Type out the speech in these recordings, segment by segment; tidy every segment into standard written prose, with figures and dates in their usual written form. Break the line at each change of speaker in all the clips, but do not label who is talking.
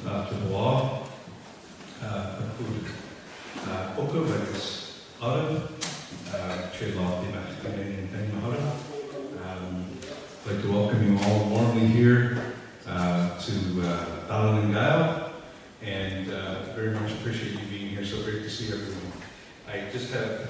after the law, included Oka, like this Arab, Chela, the Mexican, and Mahara. I'd like to welcome you all warmly here to Ballon and Gael, and very much appreciate you being here. So great to see everyone. I just have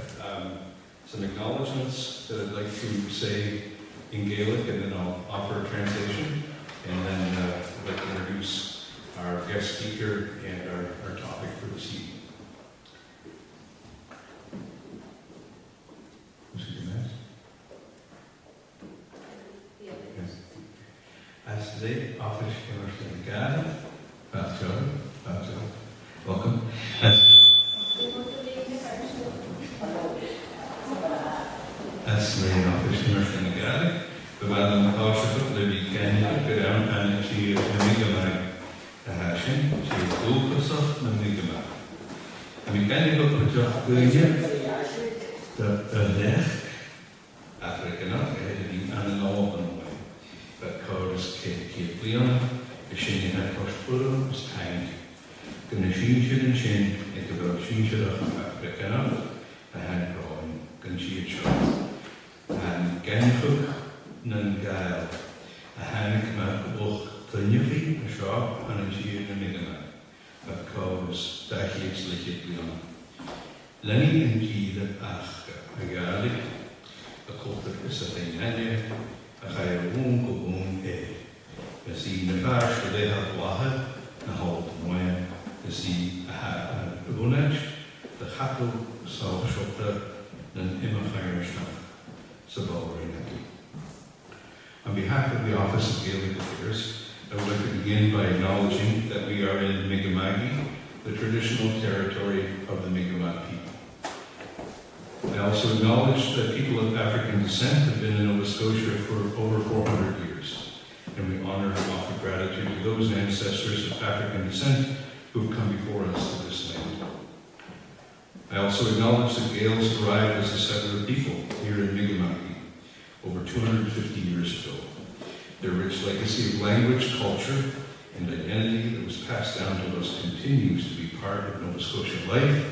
some acknowledgements that I'd like to say in Gaelic, and then I'll offer a translation, and then I'd like to introduce our guest speaker and our topic for this evening. As today, office in Ghana, welcome. As today, office in Ghana, we waren een pauze de weekend gedaan en ik zie het meegemaakt. De haasje, ik zie het doelgezocht en meegemaakt. En we kennen ook het job de leg, Afrika, die aan een open. But Cordis Cape Leon, the Shin had Koshpur, was kind. The Nashin and Shin, it about Shin of Africa, the hand drawing, Gunshi and Ganhook, Nun Gael, a hand Macabook, Tunyaki, a shop, and a Shin and Nigama, but Cordis, Daki's Lickit Leon. Lenny and G the Achka, a Gaelic, a culture is a thing, a gair woon go woon we see the parish where they have waha, the hold when we see a bonage, the hackle saw shopper, then Emma Hirishna, Sabal Renaki. On behalf of the Office of Gaelic Affairs, I would like to begin by acknowledging that we are in Mi'kma'ki, the traditional territory of the Mi'kmaq people. I also acknowledge that people of African descent have been in Nova Scotia for over 400 years, and we honor and offer gratitude to those ancestors of African descent who have come before us to this land. I also acknowledge that Gaels arrived as a settler people here in Mi'kma'ki over 250 years ago. Their rich legacy of language, culture, and identity that was passed down to us continues to be part of Nova Scotia life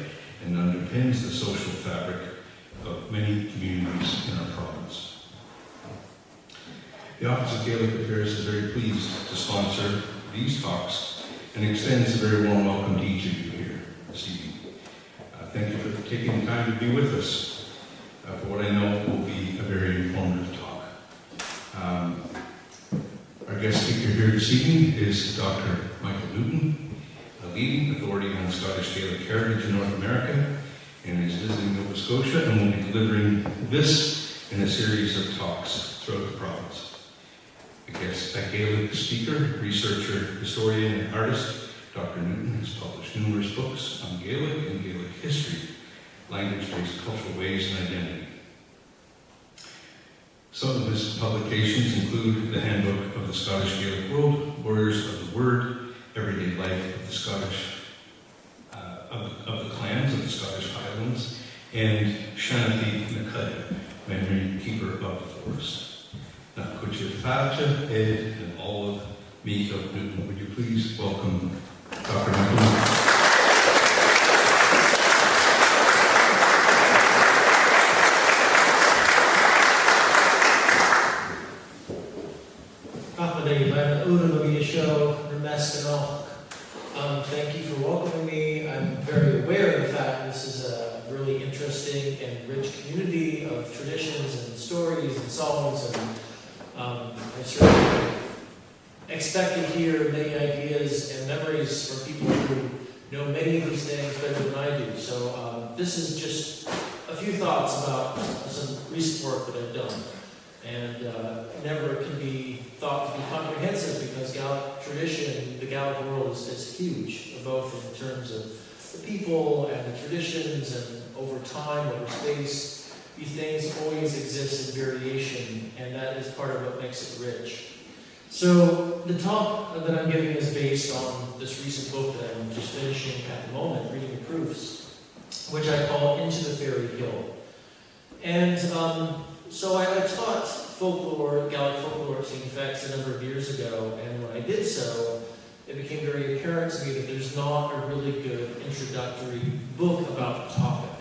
and underpins the social fabric of many communities in our province. The Office of Gaelic Affairs is very pleased to sponsor these talks and extends a very warm welcome to each of you here this evening. Thank you for taking the time to be with us for what I know will be a very informative talk. Our guest speaker here this evening is Dr. Michael Newton, a leading authority on Scottish Gaelic heritage in North America, and is visiting Nova Scotia and will be delivering this in a series of talks throughout the province. A Gaelic speaker, researcher, historian, and artist, Dr. Newton has published numerous books on Gaelic and Gaelic history, language-based cultural ways and identity. Some of his publications include the Handbook of the Scottish Gaelic World, Warriors of the Word, Everyday Life of the Scottish of the clans of the Scottish Highlands, and Shanathy Nakada, Memory Keeper of the Forest. Now, could you Fabja, Ed, and Olive, Mika Newton, would you please welcome Dr. Michael?
Thank you for welcoming me. I'm very aware of the fact this is a really interesting and rich community of traditions and stories and songs, and I certainly expect to hear many ideas and memories from people who know many of these things better than I do. So this is just a few thoughts about some recent work that I've done. And never can be thought to be comprehensive because Gaelic tradition, the Gaelic world is huge, both in terms of the people and the traditions, and over time, over space, these things always exist in variation, and that is part of what makes it rich. So the talk that I'm giving is based on this recent book that I'm just finishing at the moment, reading the proofs, which I call Into the Fairy Hill. And so I taught folklore, Gaelic folklore to effects a number of years ago, and when I did so, it became very apparent to me that there's not a really good introductory book about the topic.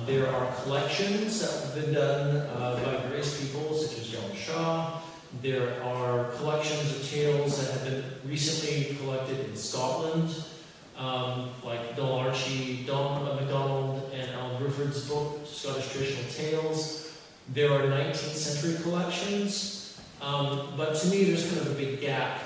There are collections that have been done by various people, such as John Shaw. There are collections of tales that have been recently collected in Scotland, like Donald Archie, Don MacDonald, and Alan Rufford's book, Scottish Traditional Tales. There are 19th century collections, but to me there's kind of a big gap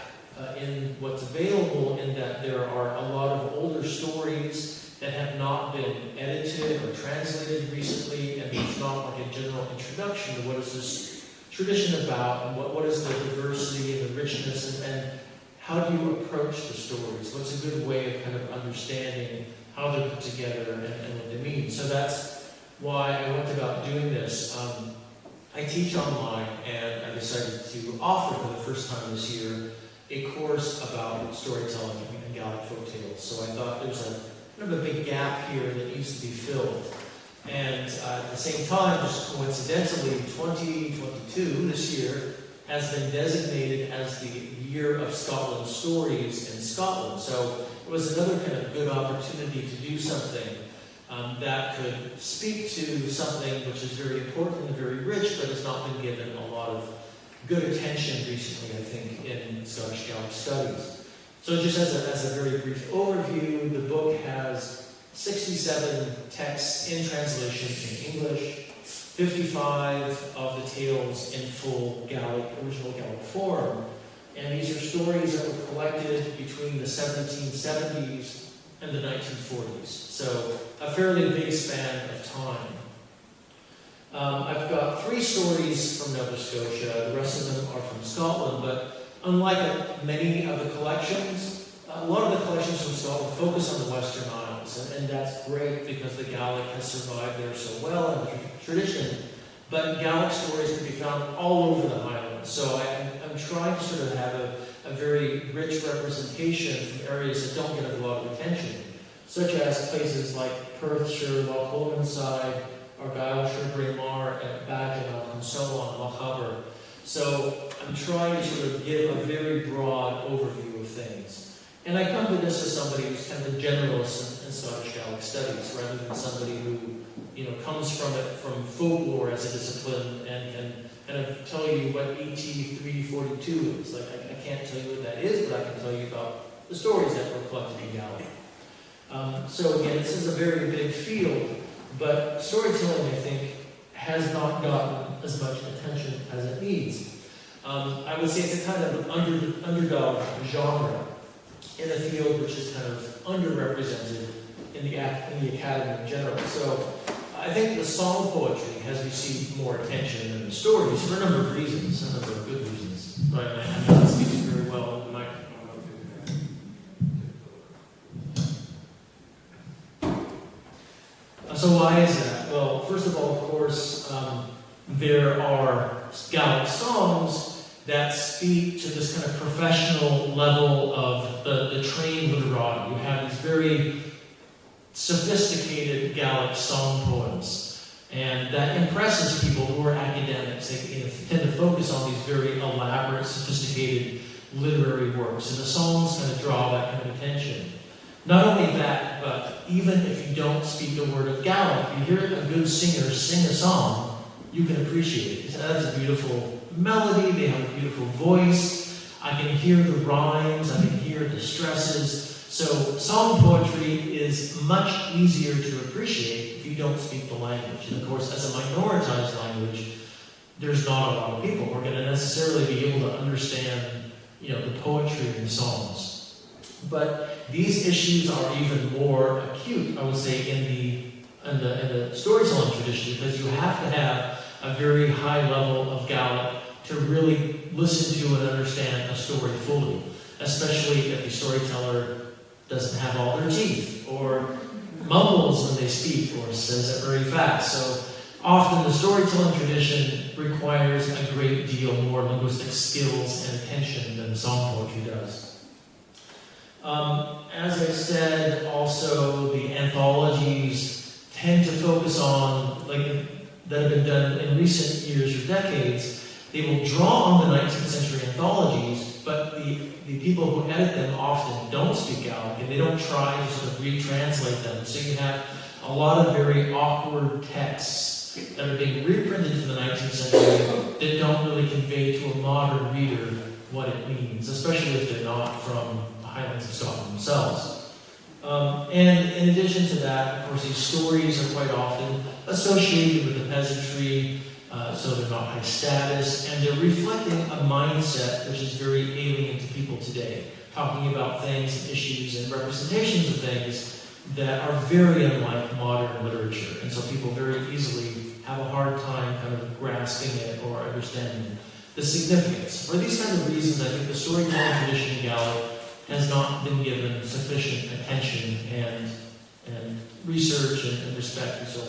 in what's available, in that there are a lot of older stories that have not been edited or translated recently, and there's not like a general introduction to what is this tradition about, and what is the diversity and the richness, and how do you approach the stories? What's a good way of kind of understanding how they're put together and what they mean? So that's why I went about doing this. I teach online, and I decided to offer for the first time this year a course about storytelling and Gaelic folktales. So I thought there's a kind of a big gap here that needs to be filled. And at the same time, just coincidentally, 2022, this year, has been designated as the Year of Scotland Stories in Scotland. So it was another kind of good opportunity to do something that could speak to something which is very important and very rich, but has not been given a lot of good attention recently, I think, in Scottish Gaelic studies. So just as a very brief overview, the book has 67 texts in translation in English, 55 of the tales in full Gaelic, original Gaelic form. And these are stories that were collected between the 1770s and the 1940s. So a fairly big span of time. I've got 3 stories from Nova Scotia. The rest of them are from Scotland, but unlike many of the collections, a lot of the collections from Scotland focus on the Western Isles, and that's great because the Gaelic has survived there so well in the tradition. But Gaelic stories can be found all over the Highlands, so I'm trying to sort of have a very rich representation from areas that don't get a lot of attention, such as places like Perthshire, Loch Lomond-side, Argyllshire, Braemar, and Badenoch, and so on, Loch Hubbard. So I'm trying to sort of give a very broad overview of things. And I come to this as somebody who's kind of a generalist in Scottish Gaelic studies, rather than somebody who, comes from it from folklore as a discipline and can kind of tell you what ET 342 is. Like, I can't tell you what that is, but I can tell you about the stories that were collected in Gaelic. So again, this is a very big field, but storytelling, I think, has not gotten as much attention as it needs. I would say it's a kind of underdog genre in a field which is kind of underrepresented in the academy in general. So I think the song poetry has received more attention than the stories for a number of reasons, a number of good reasons. But I'm not speaking very well in the microphone. So why is that? Well, first of all, of course, there are Gaelic songs that speak to this kind of professional level of the trained literati. You have these very sophisticated Gaelic song poems, and that impresses people who are academics. They tend to focus on these very elaborate, sophisticated literary works, and the songs kind of draw that kind of attention. Not only that, but even if you don't speak the word of Gaelic, you hear a good singer sing a song, you can appreciate it. That's a beautiful melody, they have a beautiful voice, I can hear the rhymes, I can hear the stresses. So song poetry is much easier to appreciate if you don't speak the language. And of course, as a minoritized language, there's not a lot of people who are going to necessarily be able to understand, the poetry and the songs. But these issues are even more acute, I would say, in the storytelling tradition, because you have to have a very high level of Gaelic to really listen to and understand a story fully, especially if the storyteller doesn't have all their teeth, or mumbles when they speak, or says it very fast. So often the storytelling tradition requires a great deal more linguistic skills and attention than the song poetry does. As I said, also the anthologies tend to focus on, that have been done in recent years or decades. They will draw on the 19th century anthologies, but the the people who edit them often don't speak Gaelic, and they don't try to sort of retranslate them. So you have a lot of very awkward texts that are being reprinted from the 19th century that don't really convey to a modern reader what it means, especially if they're not from the Highlands of Scotland themselves. And in addition to that, of course, these stories are quite often associated with the peasantry, so they're not high status, and they're reflecting a mindset which is very alien to people today, talking about things and issues and representations of things that are very unlike modern literature, and so people very easily have a hard time kind of grasping it or understanding the significance. For these kinds of reasons, I think the storytelling tradition in Gaelic has not been given sufficient attention and research and respect and so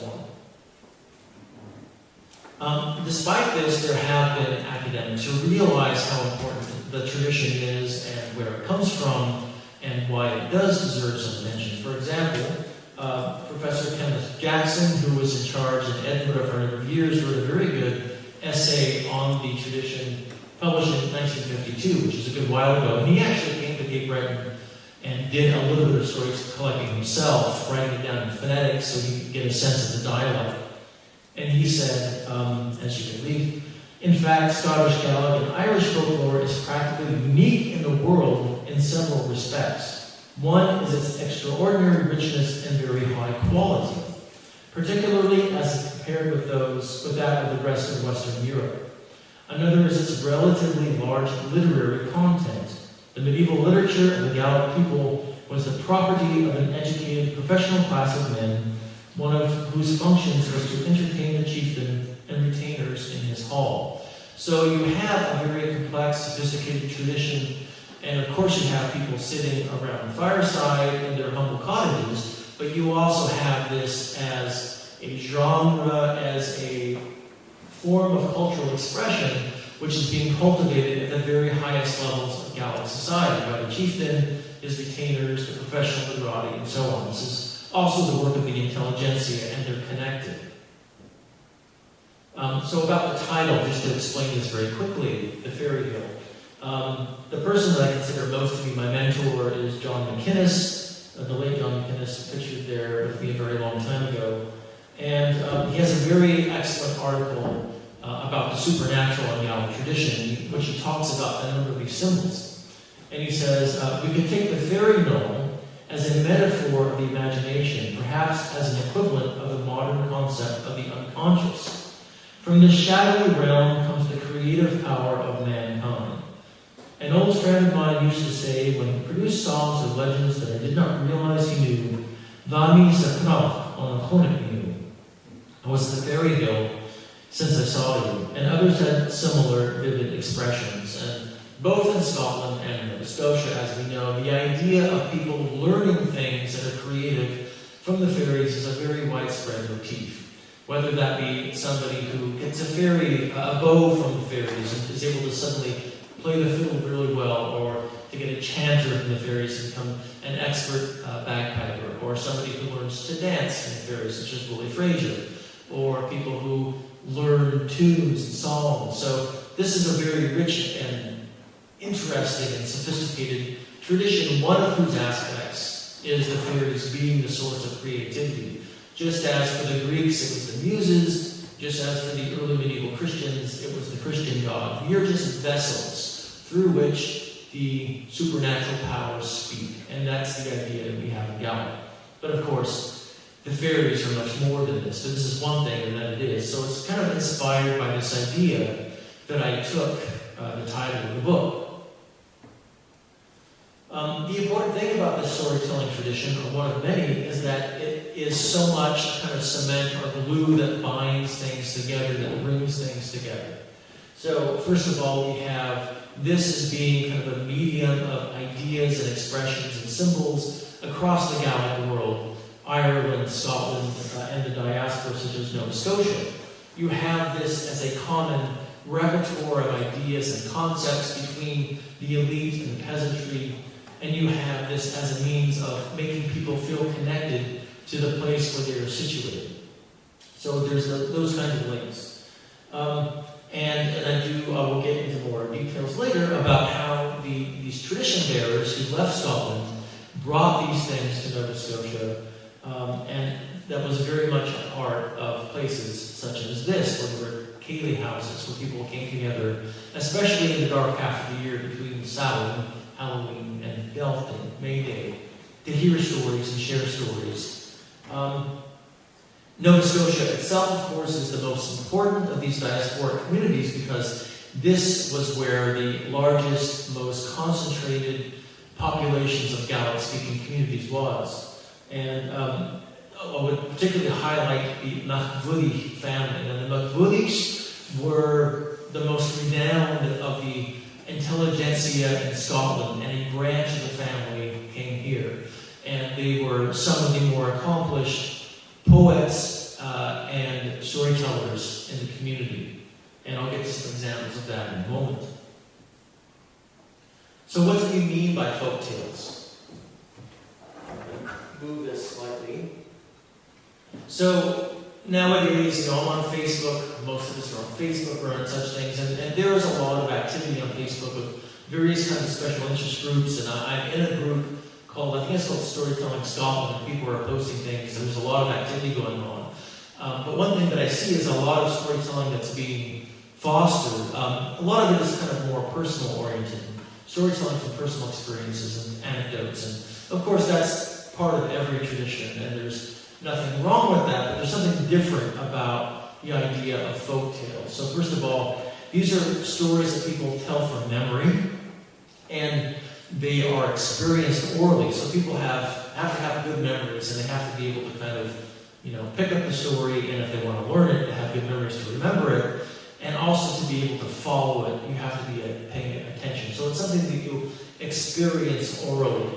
on. Despite this, there have been academics who realize how important the tradition is and where it comes from and why it does deserve some attention. For example, Professor Kenneth Jackson, who was in charge in Edinburgh for a number of years, wrote a very good essay on the tradition published in 1952, which is a good while ago. And he actually came to Cape Breton and did a little bit of story collecting himself, writing it down in phonetics so he could get a sense of the dialect. And he said, as you can read, in fact, Scottish Gaelic and Irish folklore is practically unique in the world in several respects. One is its extraordinary richness and very high quality, particularly as compared with that of the rest of Western Europe. Another is its relatively large literary content. The medieval literature of the Gaelic people was the property of an educated professional class of men, one of whose functions was to entertain the chieftain and retainers in his hall. So you have a very complex, sophisticated tradition, and of course you have people sitting around the fireside in their humble cottages, but you also have this as a genre, as a form of cultural expression, which is being cultivated at the very highest levels of Gaelic society, by the chieftain, his retainers, the professional literati, and so on. This is also the work of the intelligentsia, and they're connected. So about the title, just to explain this very quickly, the fairy tale. The person that I consider most to be my mentor is John McInnes, the late John McInnes, pictured there with me a very long time ago. And he has a very excellent article about the supernatural in Gaelic tradition, which he talks about a number of these symbols. And he says, we can take the fairy knoll as a metaphor of the imagination, perhaps as an equivalent of the modern concept of the unconscious. From this shadowy realm comes the creative power of mankind. An old friend of mine used to say, when he produced songs or legends that I did not realize he knew, Vami Saknach on a hornet knew. I was at the fairy hill since I saw you, and others had similar vivid expressions. And both in Scotland and Nova Scotia, as we know, the idea of people learning things that are creative from the fairies is a very widespread motif. Whether that be somebody who gets a bow from the fairies and is able to suddenly play the fiddle really well, or to get a chanter from the fairies and become an expert bagpiper, or somebody who learns to dance from the fairies, such as Willie Fraser, or people who learn tunes and songs. So this is a very rich and interesting and sophisticated tradition, one of whose aspects is the fairies being the source of creativity. Just as for the Greeks it was the Muses, just as for the early medieval Christians it was the Christian God. We are just vessels through which the supernatural powers speak, and that's the idea that we have in Gaelic. But of course, the fairies are much more than this. So this is one thing, and that it is. So it's kind of inspired by this idea that I took the title of the book. The important thing about this storytelling tradition, or one of many, is that it is so much kind of cement or glue that binds things together, that brings things together. So, first of all, we have this as being kind of a medium of ideas and expressions and symbols across the Gaelic world, Ireland, Scotland, and the diaspora such as Nova Scotia. You have this as a common repertoire of ideas and concepts between the elite and the peasantry, and you have this as a means of making people feel connected to the place where they are situated. So there's those kinds of links. And I will get into more details later about how these tradition bearers who left Scotland brought these things to Nova Scotia, and that was very much a part of places such as this, where there were Gaelic houses, where people came together, especially in the dark half of the year between Samhain, Halloween, and Beltane, May Day, to hear stories and share stories. Nova Scotia itself, of course, is the most important of these diasporic communities because this was where the largest, most concentrated populations of Gaelic-speaking communities was. And I would particularly highlight the MacVudy family. And the MacVudys were the most renowned of the intelligentsia in Scotland, and a branch of the family came here. And they were some of the more accomplished poets and storytellers in the community. And I'll get to some examples of that in a moment. So what do we mean by folktales? Move this slightly. So nowadays, I'm on Facebook. Most of us are on Facebook or on such things, and there is a lot of activity on Facebook with various kinds of special interest groups. And I'm in a group called, I think it's called Storytelling Scotland, and people are posting things. There's a lot of activity going on. But one thing that I see is a lot of storytelling that's being fostered. A lot of it is kind of more personal oriented, storytelling from personal experiences and anecdotes. And of course, that's part of every tradition, and there's nothing wrong with that, but there's something different about the idea of folk tales. So first of all, these are stories that people tell from memory, and they are experienced orally. So people have to have good memories, and they have to be able to kind of, pick up the story, and if they want to learn it, to have good memories to remember it, and also to be able to follow it, you have to be paying attention. So it's something that you experience orally.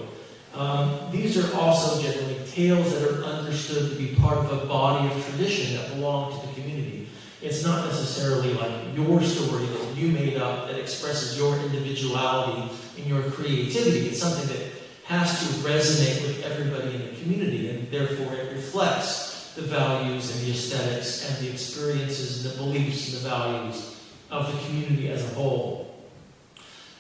These are also generally tales that are understood to be part of a body of tradition that belong to the community. It's not necessarily like your story that you made up that expresses your individuality and your creativity. It's something that has to resonate with everybody in the community, and therefore it reflects the values and the aesthetics and the experiences and the beliefs and the values of the community as a whole.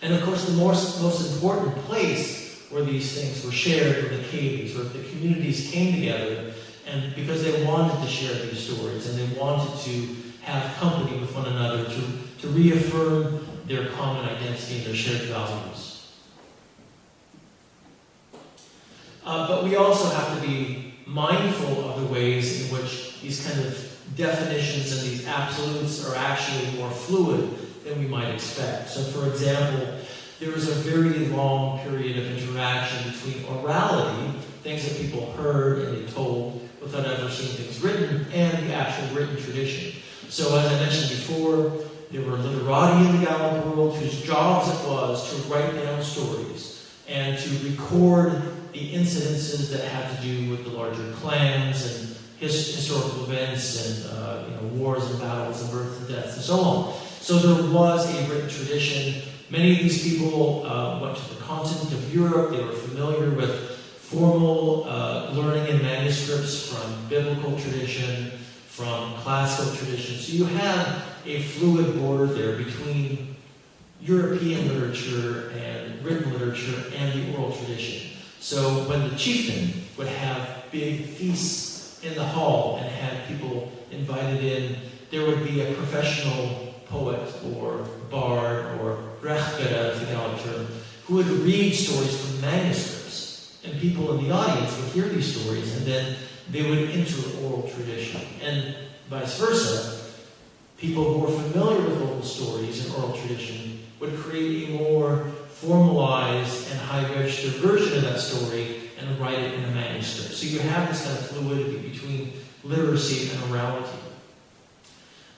And of course, the most important place where these things were shared were the caves, where the communities came together, and because they wanted to share these stories and they wanted to have company with one another to reaffirm their common identity and their shared values. But we also have to be mindful of the ways in which these kind of definitions and these absolutes are actually more fluid than we might expect. So for example, there was a very long period of interaction between orality, things that people heard and they told without ever seeing things written, and the actual written tradition. So as I mentioned before, there were literati in the Gaelic world whose jobs it was to write down stories and to record the incidences that had to do with the larger clans and historical events and wars and battles and births and deaths and so on. So there was a written tradition. Many of these people went to the continent of Europe. They were familiar with formal learning in manuscripts from biblical tradition, from classical tradition. So you had a fluid border there between European literature and written literature and the oral tradition. So when the chieftain would have big feasts in the hall and had people invited in, there would be a professional poet or bard or brechbera, is the Gaelic term, who would read stories from manuscripts. And people in the audience would hear these stories, and then they would enter oral tradition. And vice versa, people who were familiar with oral stories and oral tradition would create a more formalized and high-register version of that story and write it in a manuscript. So you have this kind of fluidity between literacy and orality.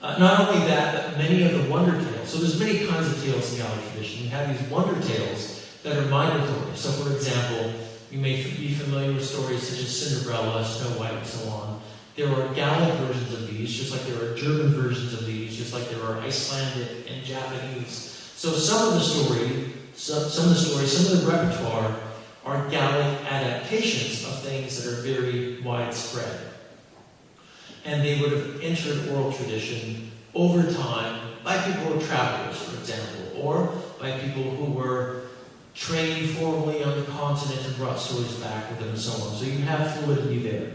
Not only that, but many of the wonder tales. So there's many kinds of tales in Gaelic tradition. You have these wonder tales that are migratory. So for example, you may be familiar with stories such as Cinderella, Snow White, and so on. There are Gaelic versions of these, just like there are German versions of these, just like there are Icelandic and Japanese. So some of the repertoire are Gaelic adaptations of things that are very widespread. And they would have entered oral tradition over time by people who were travelers, for example, or by people who were trained formally on the continent and brought stories back with them and so on. So you have fluidity there.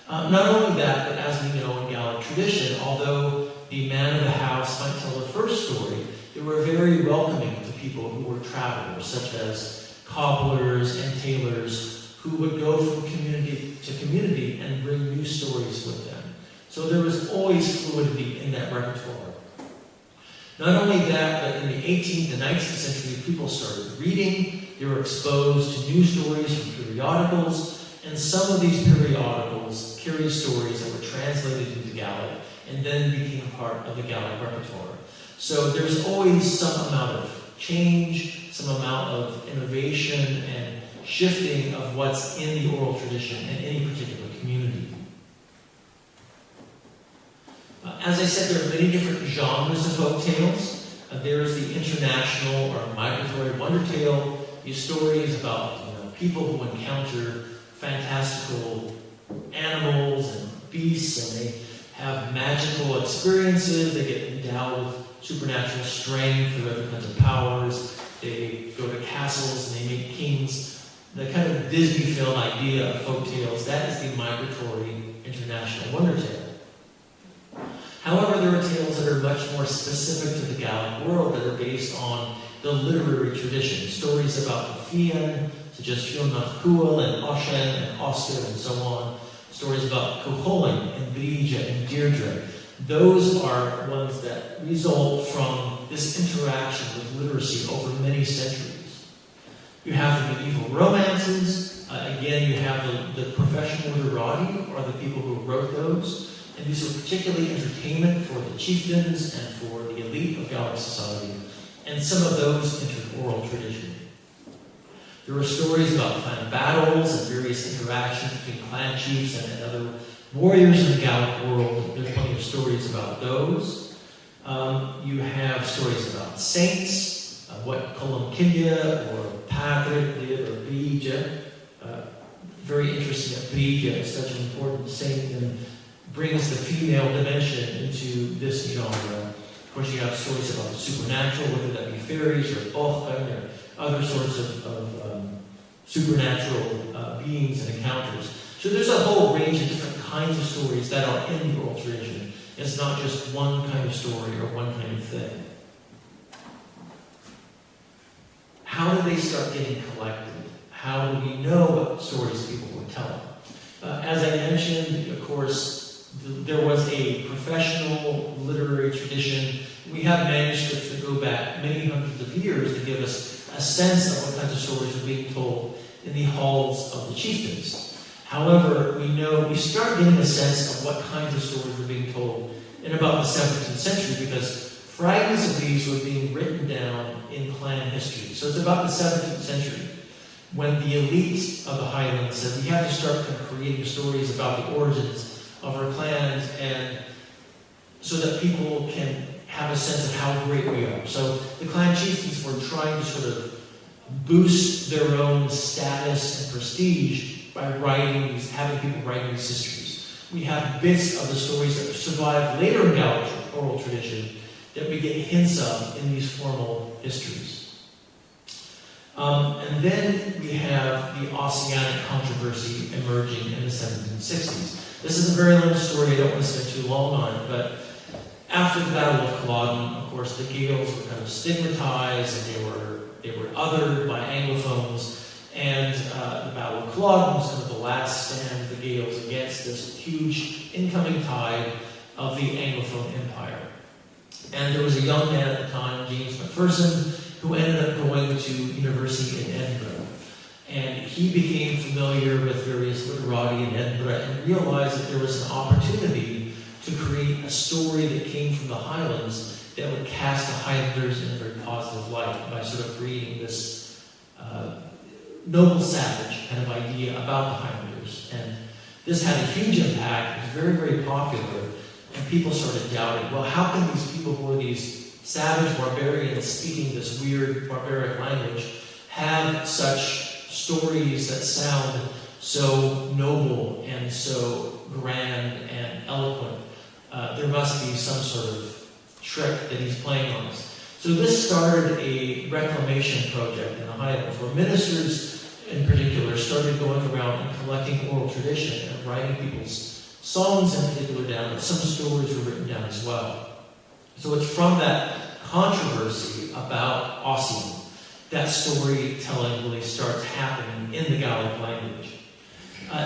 Not only that, but as we know in Gaelic tradition, although the man of the house might tell the first story, they were very welcoming to people who were travelers, such as cobblers and tailors, who would go from community to community and bring new stories with them. So there was always fluidity in that repertoire. Not only that, but in the 18th and 19th century, people started reading. They were exposed to new stories from periodicals, and some of these periodicals carried stories that were translated into Gaelic and then became part of the Gaelic repertoire. So there's always some amount of change, some amount of innovation and shifting of what's in the oral tradition in any particular community. As I said, there are many different genres of folk tales. There's the international or migratory wonder tale, these stories about people who encounter fantastical animals and beasts, and they have magical experiences. They get endowed with supernatural strength or other kinds of powers. They go to castles and they make kings. The kind of Disney film idea of folk tales, that is the migratory international wonder tale. However, there are tales that are much more specific to the Gaelic world that are based on the literary tradition. Stories about the Fian, such as Fionn nach Cuail and Oshen and Oscar and so on. Stories about Cuchulainn and Brija and Deirdre. Those are ones that result from this interaction with literacy over many centuries. You have the medieval romances. Again, you have the professional literati, or the people who wrote those. And these were particularly entertainment for the chieftains and for the elite of Gaelic society. And some of those entered oral tradition. There were stories about clan battles and various interactions between clan chiefs and other warriors in the Gaelic world. There's plenty of stories about those. You have stories about saints, what Colum Kindia or Patrick did or Brija. Very interesting that Brija is such an important saint and brings the female dimension into this genre. Of course, you have stories about the supernatural, whether that be fairies or loch or other sorts of supernatural beings and encounters. So there's a whole range of different kinds of stories that are in the oral tradition. It's not just one kind of story or one kind of thing. How do they start getting collected? How do we know what stories people were telling? As I mentioned, of course, there was a professional literary tradition. We have manuscripts that go back many hundreds of years to give us a sense of what kinds of stories were being told in the halls of the chieftains. However, we start getting a sense of what kinds of stories were being told in about the 17th century, because fragments of these were being written down in clan history. So it's about the 17th century when the elite of the Highlands said, we have to start kind of creating stories about the origins of our clans, and so that people can have a sense of how great we are. So the clan chieftains were trying to sort of boost their own status and prestige by having people writing these histories. We have bits of the stories that survive later in Gaelic oral tradition that we get hints of in these formal histories. And then we have the Ossianic controversy emerging in the 1760s. This is a very long story, I don't want to spend too long on it, but after the Battle of Culloden, of course, the Gaels were kind of stigmatized, and they were othered by Anglophones, and the Battle of Culloden was kind of the last stand of the Gaels against this huge incoming tide of the Anglophone Empire. And there was a young man at the time, James Macpherson, who ended up going to university in Edinburgh. And he became familiar with various literati in Edinburgh and realized that there was an opportunity to create a story that came from the Highlands that would cast the Highlanders in a very positive light by sort of creating this noble savage kind of idea about the Highlanders. And this had a huge impact. It was very, very popular. And people started doubting, well, how can these people who are these savage barbarians speaking this weird barbaric language have such stories that sound so noble and so grand and eloquent? There must be some sort of trick that he's playing on us. So this started a reclamation project in the Highlands where ministers in particular started going around and collecting oral tradition and writing people's songs in particular down, but some stories were written down as well. So it's from that controversy about Ossian that storytelling really starts happening in the Gaelic language.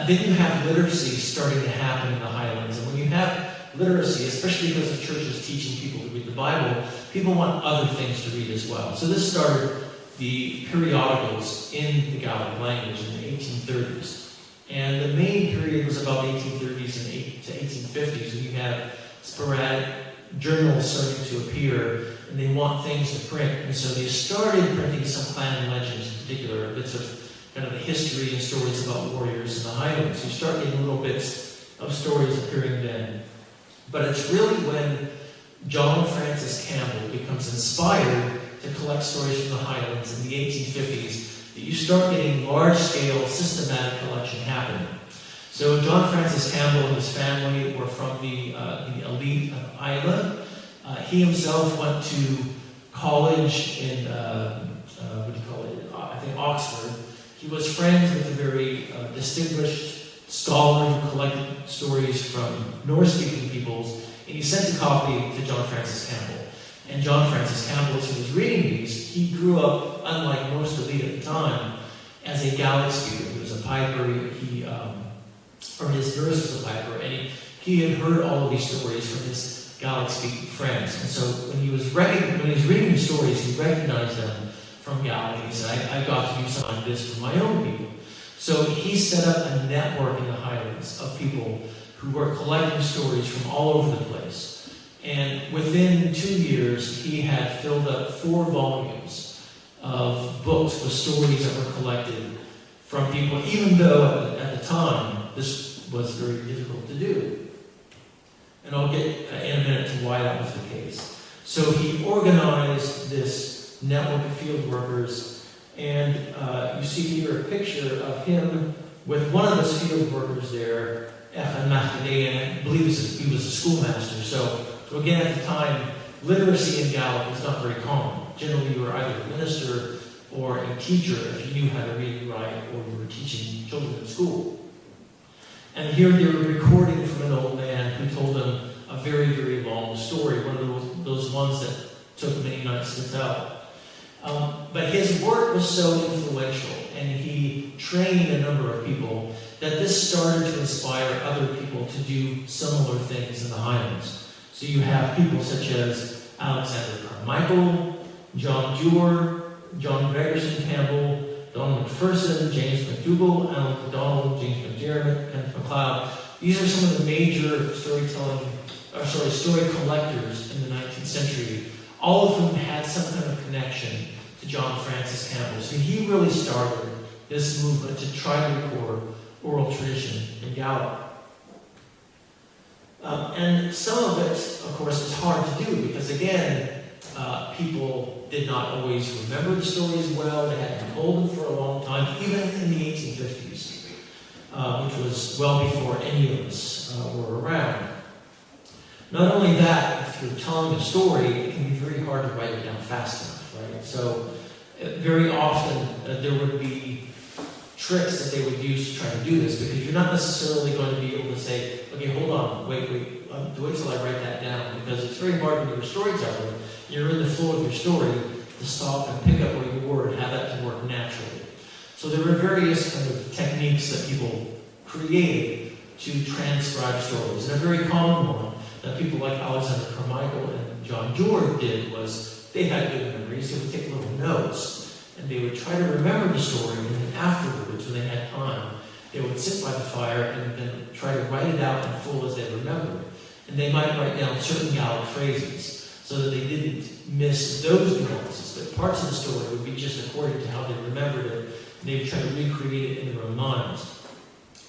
Then you have literacy starting to happen in the Highlands, and when you have literacy, especially because the church is teaching people to read the Bible, people want other things to read as well. So this started the periodicals in the Gaelic language in the 1830s. And the main period was about the 1830s to 1850s, when you have sporadic journals starting to appear, and they want things to print. And so they started printing some clan legends in particular, bits of kind of the history and stories about warriors in the Highlands. You start getting little bits of stories appearing then. But it's really when John Francis Campbell becomes inspired to collect stories from the Highlands in the 1850s that you start getting large-scale, systematic collection happening. So John Francis Campbell and his family were from the elite of Ireland. He himself went to college in, I think Oxford. He was friends with a very distinguished scholar who collected stories from Norse-speaking peoples, and he sent a copy to John Francis Campbell. And John Francis Campbell, as he was reading these, he grew up, unlike most elite at the time, as a Gaelic speaker. He was a piper, or his nurse was a piper, and he had heard all of these stories from his Gaelic-speaking friends. And so when he was reading the stories, he recognized them from Gaelic. He said, I've got to do something like this for my own people. So he set up a network in the Highlands of people who were collecting stories from all over the place. And within 2 years, he had filled up 4 volumes of books with stories that were collected from people, even though at the time this was very difficult to do. And I'll get in a minute to why that was the case. So he organized this network of field workers, and you see here a picture of him with one of those field workers there, and I believe he was a schoolmaster. So again, at the time, literacy in Gaelic was not very common. Generally, you were either a minister or a teacher if you knew how to read and write, or you were teaching children in school. And here they were recording from an old man who told them a very, very long story, one of those ones that took many nights to tell. But his work was so influential, and he trained a number of people, that this started to inspire other people to do similar things in the Highlands. So you have people such as Alexander Carmichael, John Dewar, John Gregerson Campbell, Donald McPherson, James McDougall, Alan MacDonald, James McDermott, Kenneth MacLeod. These are some of the major story collectors in the 19th century, all of whom had some kind of connection to John Francis Campbell. So he really started this movement to try to record oral tradition in Gaelic. And some of it, of course, is hard to do because, again, people did not always remember the stories well. They hadn't been told them for a long time, even in the 1850s, which was well before any of us were around. Not only that, if you're telling a story, it can be very hard to write it down fast enough, right? So very often there would be tricks that they would use to try to do this, because you're not necessarily going to be able to say, okay, hold on, wait till I write that down, because it's very hard when you're a storyteller, you're in the flow of your story, to stop and pick up where you were and have that to work naturally. So there were various kind of techniques that people created to transcribe stories, and a very common one that people like Alexander Carmichael and John Dewar did was they had good memories. They would take little notes, and they would try to remember the story, and then afterwards, when they had time, they would sit by the fire and then try to write it out in full as they remembered. And they might write down certain Gaelic phrases so that they didn't miss those nuances, but parts of the story would be just according to how they remembered it, and they would try to recreate it in their own minds.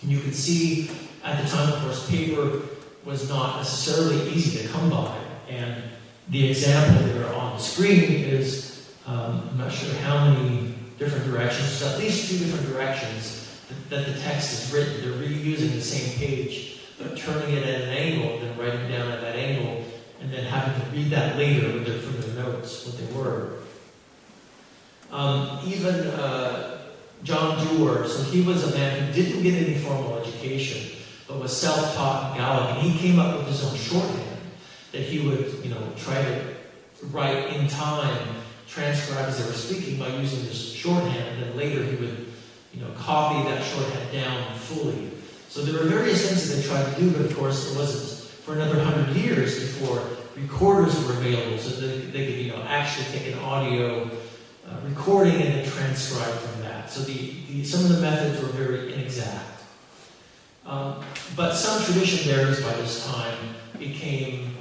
And you can see, at the time, of course, paper was not necessarily easy to come by, and the example there on the screen is, I'm not sure how many different directions, there's at least 2 different directions that the text is written. They're reusing the same page, but turning it at an angle, then writing down at that angle, and then having to read that later from their notes, what they were. Even John Dewar, so he was a man who didn't get any formal education, but was self-taught in Gaelic, and he came up with his own shorthand that he would, try to write in time, transcribe as they were speaking by using this shorthand, and then later he would, copy that shorthand down fully. So there were various things that they tried to do, but of course it wasn't for another 100 years before recorders were available, so they could, actually take an audio recording and then transcribe from that. So some of the methods were very inexact. But some tradition bearers by this time became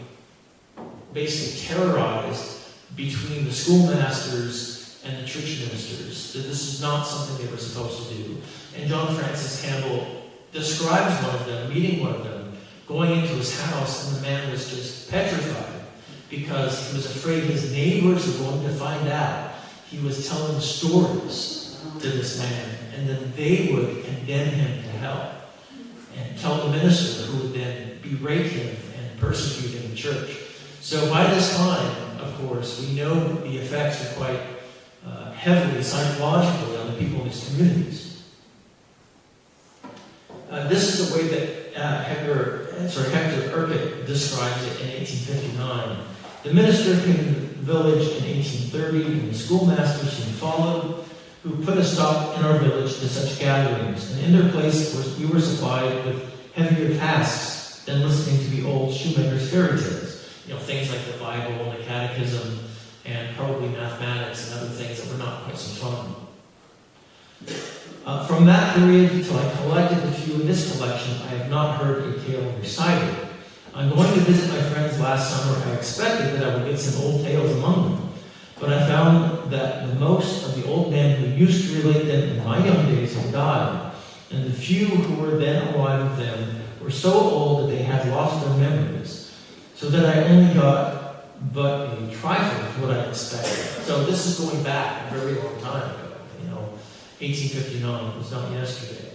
basically terrorized between the schoolmasters and the church ministers, that this is not something they were supposed to do. And John Francis Campbell describes one of them, meeting one of them, going into his house, and the man was just petrified because he was afraid his neighbors were going to find out he was telling stories to this man, and then they would condemn him to hell and tell the minister, who would then berate him and persecute him in the church. So by this time, of course, we know the effects are quite heavily psychologically on the people in these communities. This is the way that Hector K describes it in 1859. The minister came to the village in 1830, and the schoolmasters soon followed, who put a stop in our village to such gatherings, and in their place we were supplied with heavier tasks than listening to the old shoemaker's fairy tales. Things like the Bible and the Catechism, and probably mathematics and other things that were not quite so fun. From that period until I collected a few in this collection, I have not heard a tale recited. On going to visit my friends last summer, I expected that I would get some old tales among them, but I found that the most of the old men who used to relate them in my young days had died, and the few who were then alive of them were so old that they had lost their memories, so that I only got but a trifle of what I expected. So this is going back a very long time ago. 1859 was not yesterday.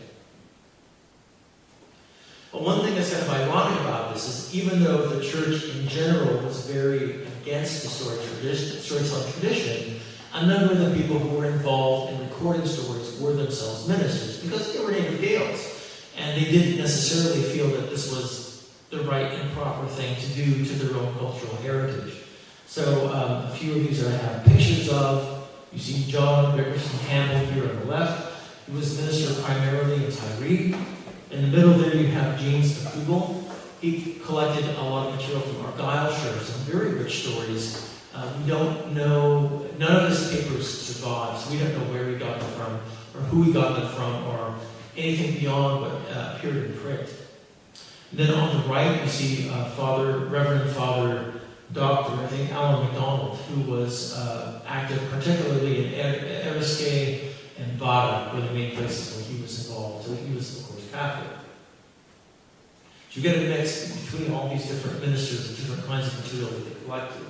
But one thing that's kind of ironic about this is, even though the church in general was very against the storytelling tradition, a number of the people who were involved in recording stories were themselves ministers, because they were native Gaels, and they didn't necessarily feel that this was the right and proper thing to do to their own cultural heritage. So a few of these I have pictures of. You see John Campbell here on the left, who was minister primarily in Tiree. In the middle there you have James McDougall. He collected a lot of material from Argyllshire, some very rich stories. We don't know, none of his papers survive, so we don't know where he got them from, or who he got them from, or anything beyond what appeared in print. And then on the right you see Reverend Father Dr. Alan MacDonald, who was active particularly in Eriskay and Bada, were the main places where he was involved. So he was, of course, Catholic. So you get a mix between all these different ministers and different kinds of material that they collected.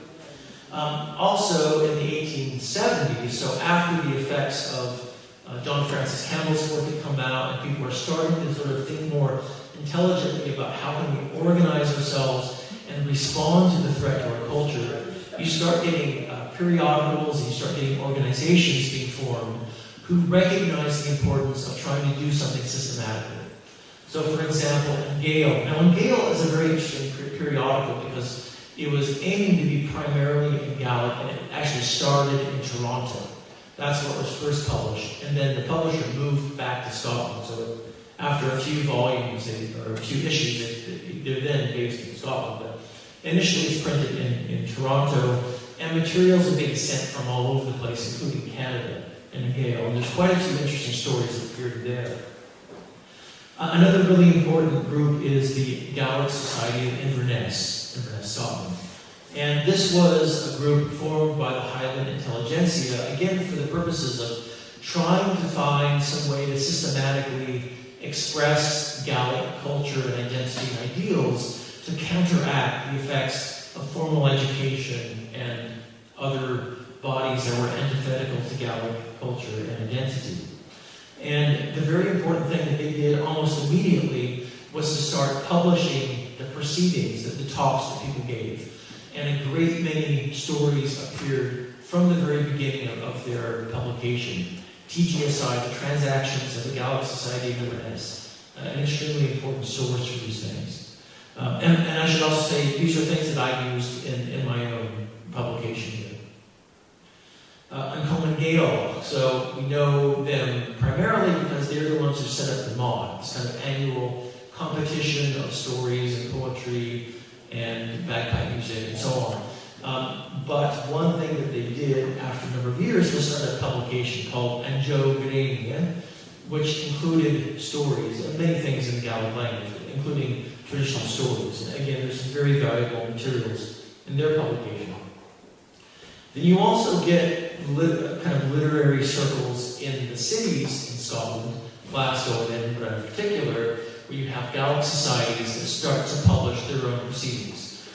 Also in the 1870s, so after the effects of John Francis Campbell's work had come out, and people were starting to sort of think more intelligently about how can we organize ourselves and respond to the threat to our culture, you start getting periodicals, and you start getting organizations being formed who recognize the importance of trying to do something systematically. So, for example, in Gael. Now, in Gael is a very interesting periodical because it was aiming to be primarily in Gaelic, and it actually started in Toronto. That's what was first published. And then the publisher moved back to Scotland. So after a few volumes, or a few issues, they're then based in Scotland. But initially it's printed in Toronto, and materials are being sent from all over the place, including Canada and Gael. And there's quite a few interesting stories that appeared there. Another really important group is the Gaelic Society of Inverness, Scotland. And this was a group formed by the Highland intelligentsia, again for the purposes of trying to find some way to systematically express Gaelic culture and identity and ideals to counteract the effects of formal education and other bodies that were antithetical to Gaelic culture and identity. And the very important thing that they did almost immediately was to start publishing the proceedings, the talks that people gave. and a great many stories appeared from the very beginning of their publication. TGSI, the Transactions of the Gaelic Society of Inverness, an extremely important source for these things. And I should also say, these are things that I used in my own publication here. Uncommon Gaelic, so we know them primarily because they're the ones who set up the mod, this kind of annual competition of stories and poetry and bagpipe music and so on. But one thing that they did after a number of years was start a publication called Anjo Grania, which included stories and many things in the Gaelic language, including traditional stories. And again, there's some very valuable materials in their publication. Then you also get kind of literary circles in the cities in Scotland, Glasgow and Edinburgh in particular, where you have Gaelic societies that start to publish their own proceedings,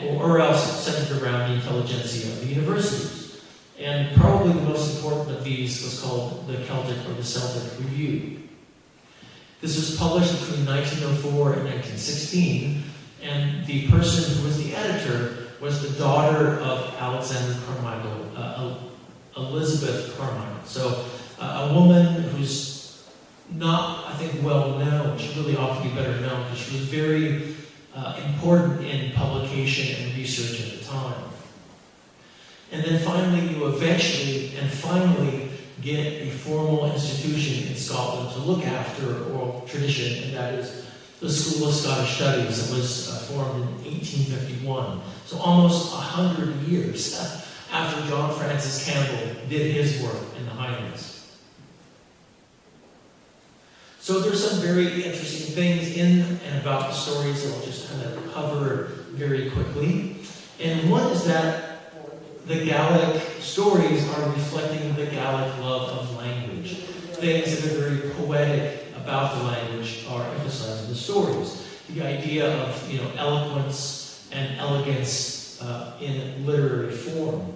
or else centered around the intelligentsia of the universities. And probably the most important of these was called the Celtic or the Celtic Review. This was published between 1904 and 1916, and the person who was the editor was the daughter of Alexander Carmichael, Elizabeth Carmichael. So a woman who's not, I think, well known. She really ought to be better known because she was very important in publication and research at the time. And then finally, you finally get a formal institution in Scotland to look after oral tradition, and that is the School of Scottish Studies that was formed in 1851. So almost 100 years after John Francis Campbell did his work in the Highlands. So there's some very interesting things in and about the stories that I'll just kind of cover very quickly. And one is that the Gaelic stories are reflecting the Gaelic love of language. Things that are very poetic about the language are emphasized in the stories. The idea of eloquence and elegance in literary form.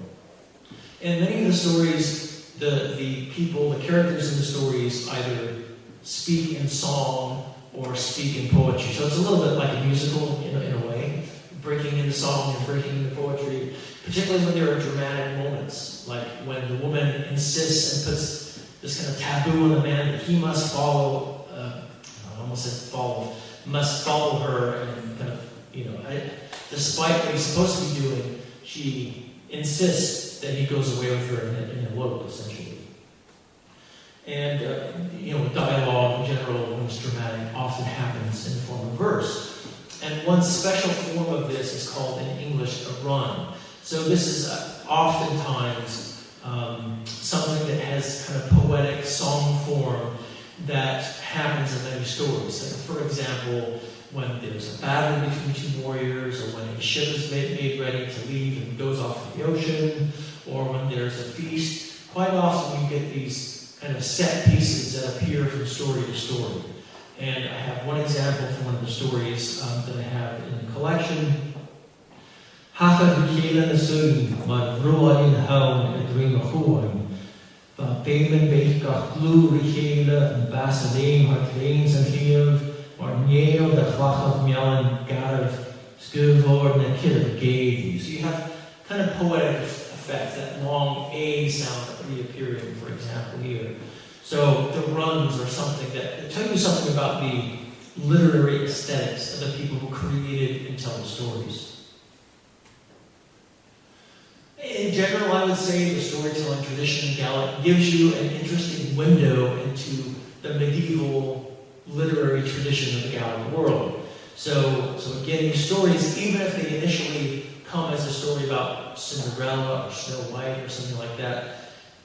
And many of the stories, the people, the characters in the stories either speak in song or speak in poetry. So it's a little bit like a musical in a way, breaking into song and breaking into poetry, particularly when there are dramatic moments, like when the woman insists and puts this kind of taboo on the man that he must follow, must follow her, and kind of, despite what he's supposed to be doing, she insists that he goes away with her in a elope, essentially. And, dialogue in general, when it's dramatic, often happens in the form of verse. And one special form of this is called in English a run. So this is oftentimes something that has kind of poetic song form that happens in many stories. Like, for example, when there's a battle between two warriors, or when a ship is made ready to leave and goes off to the ocean, or when there's a feast, quite often you get these kind of set pieces that appear from story to story. And I have one example from one of the stories that I have in the collection. Hacha Hukela Nasun, Mad Ruain Haun and Dream Huain. Va Payman Bakach Blue Richela and Basadame Hart Lanes and Hield, or Nail the Flach of Mialan Garav, Skuvord and Kid of Gave. So you have kind of poetic effects, that long A sound reappearing, for example, here. So the runs are something that tell you something about the literary aesthetics of the people who created and tell the stories. In general, I would say the storytelling tradition in Gaelic gives you an interesting window into the medieval literary tradition of the Gaelic world. So again, these stories, even if they initially come as a story about Cinderella or Snow White or something like that,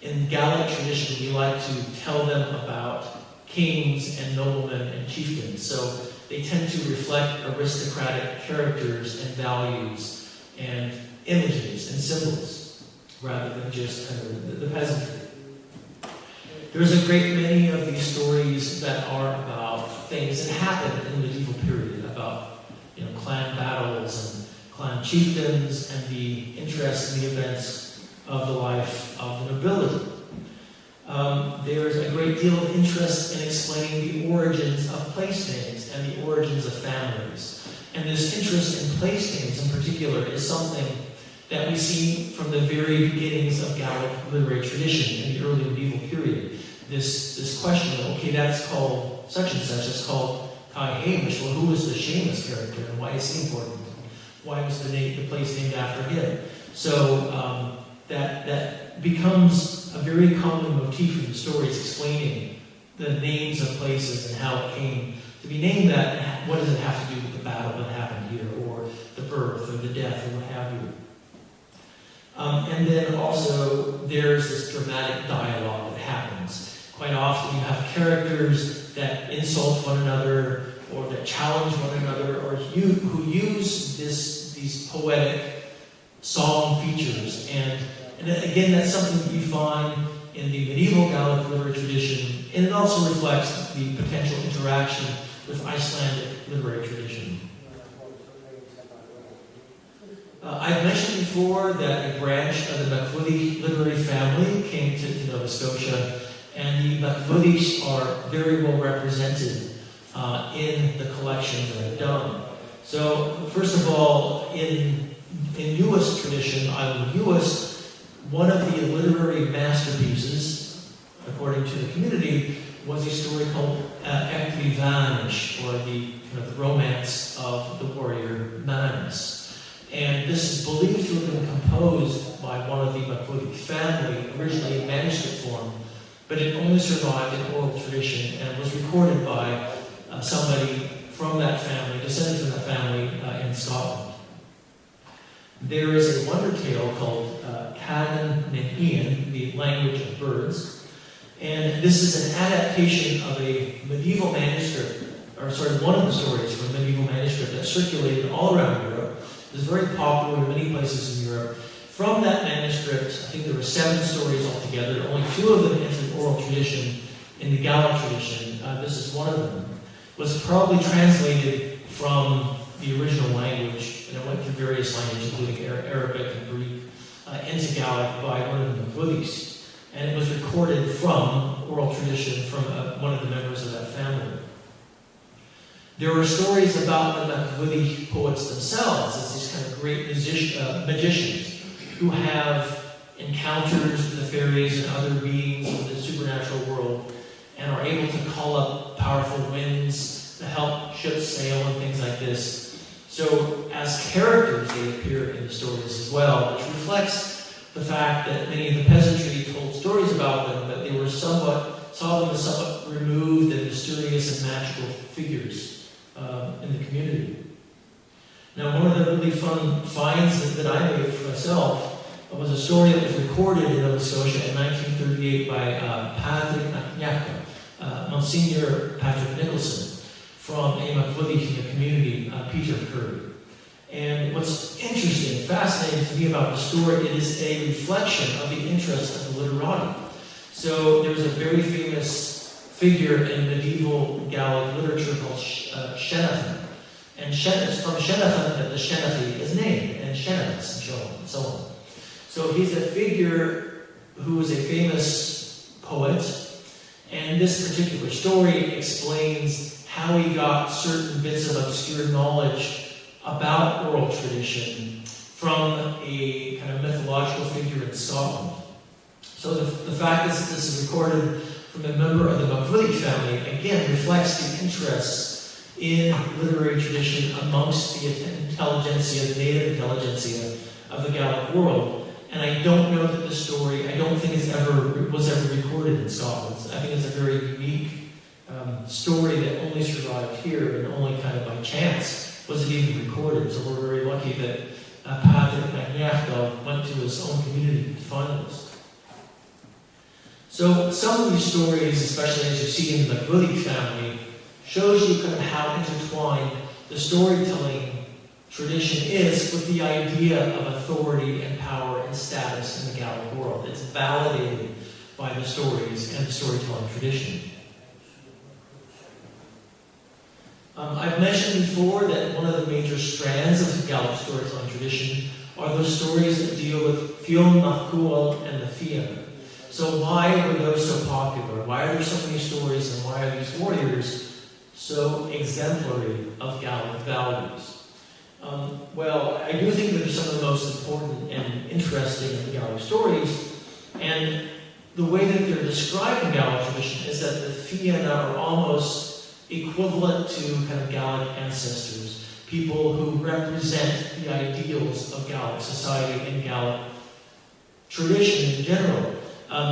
in Gaelic tradition, we like to tell them about kings and noblemen and chieftains. So they tend to reflect aristocratic characters and values and images and symbols, rather than just kind of the peasantry. There's a great many of these stories that are about things that happened in the medieval period, about clan battles and clan chieftains and the interests and the events of the life of the nobility. There's a great deal of interest in explaining the origins of place names and the origins of families. And this interest in place names in particular is something that we see from the very beginnings of Gaelic literary tradition in the early medieval period. This question of, okay, that's called such and such, it's called Kai Hamish. Well, who was the Seamus character and why is he important? Why was the place named after him? So that becomes a very common motif in the stories, explaining the names of places and how it came to be named that, and what does it have to do with the battle that happened here, or the birth, or the death, or what have you. And then also, there's this dramatic dialogue that happens. Quite often you have characters that insult one another, or that challenge one another, or who use these poetic song features. And again, that's something that you find in the medieval Gaelic literary tradition, and it also reflects the potential interaction with Icelandic literary tradition. I've mentioned before that a branch of the MacFuidich literary family came to Nova Scotia, and the MacFuidichs are very well represented in the collections that I've done. So, first of all, in Uist tradition, Island of Uist, one of the literary masterpieces, according to the community, was a story called Exiles, or the romance of the warrior Manus. And this is believed to have been composed by one of the MacFuidich family, originally in manuscript form, but it only survived in oral tradition and was recorded by somebody from that family, descended from that family in Scotland. There is a wonder tale called Cadan Ian, the language of birds, and this is an adaptation of a medieval manuscript, one of the stories from a medieval manuscript that circulated all around Europe. It was very popular in many places in Europe. From that manuscript, I think there were 7 stories altogether. Only 2 of them entered oral tradition in the Gaelic tradition. This is one of them. Was probably translated from the original language, and it went through various languages, including Arabic and Greek, into Gaelic by one of the MacFuidichs. And it was recorded from oral tradition from one of the members of that family. There are stories about the MacFuidich poets themselves as these kind of great magicians who have encounters with the fairies and other beings of the supernatural world and are able to call up powerful winds to help ships sail and things like this. So as characters they appear in the stories as well, which reflects the fact that many of the peasantry told stories about them, but they were saw them as somewhat removed and mysterious and magical figures in the community. Now, one of the really fun finds that I made for myself was a story that was recorded in Nova Scotia in 1938 by Patrick McNiachta, Monsignor Patrick Nicholson, from a MacFuidich in the community, Peter Curry. And what's interesting, fascinating to me about the story, it is a reflection of the interest of the literati. So there's a very famous figure in medieval Gaelic literature called Shenathan. And it's from Shenathan that the Shenathi is named, and Shenats, and so on. So he's a figure who is a famous poet, and this particular story explains how he got certain bits of obscure knowledge about oral tradition from a kind of mythological figure in Scotland. So the fact is that this is recorded from a member of the MacFuidich family, again, reflects the interest in literary tradition amongst the intelligentsia, the native intelligentsia of the Gaelic world. And I don't know that the story, I don't think was ever recorded in Scotland. I think it's a very unique story that only survived here, and only kind of by chance was it even recorded. So we're very lucky that Patrick McNiachta went to his own community to find this. So some of these stories, especially as you see in the MacFuidich family, shows you kind of how intertwined the storytelling tradition is with the idea of authority and power and status in the Gaelic world. It's validated by the stories and the storytelling tradition. I've mentioned before that one of the major strands of the Gaelic storytelling tradition are those stories that deal with Fionn nach Cuail and the Fianna. So why were those so popular? Why are there so many stories, and why are these warriors so exemplary of Gaelic values? Well, I do think that they're some of the most important and interesting Gaelic stories, and the way that they're described in Gaelic tradition is that the Fianna are almost equivalent to kind of Gaelic ancestors, people who represent the ideals of Gaelic society and Gaelic tradition in general.